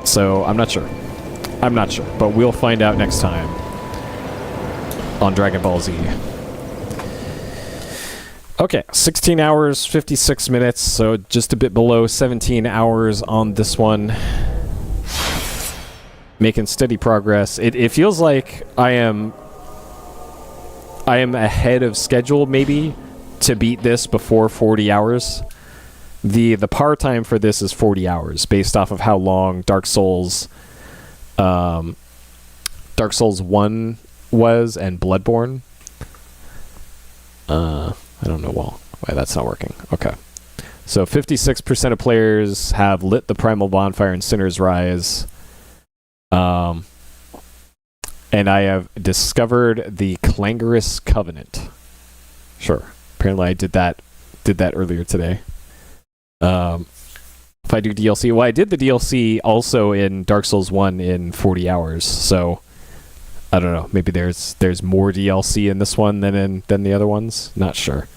So I'm not sure. But we'll find out next time on Dragon Ball Z. Okay, 16 hours, 56 minutes, so just a bit below 17 hours on this one. Making steady progress. It feels like I am ahead of schedule, maybe, to beat this before 40 hours. The par time for this is 40 hours, based off of how long Dark Souls 1 was and Bloodborne. I don't know why that's not working. Okay. So 56% of players have lit the Primal Bonfire in Sinner's Rise. And I have discovered the Clangorous Covenant. Sure. Apparently I did that earlier today. If I do DLC, well, I did the DLC also in Dark Souls 1 in 40 hours. So I don't know. Maybe there's more DLC in this one than the other ones. Not sure.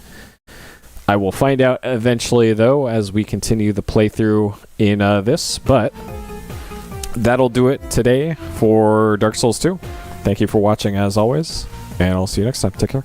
I will find out eventually, though, as we continue the playthrough in this. But that'll do it today for Dark Souls 2. Thank you for watching, as always, and I'll see you next time. Take care.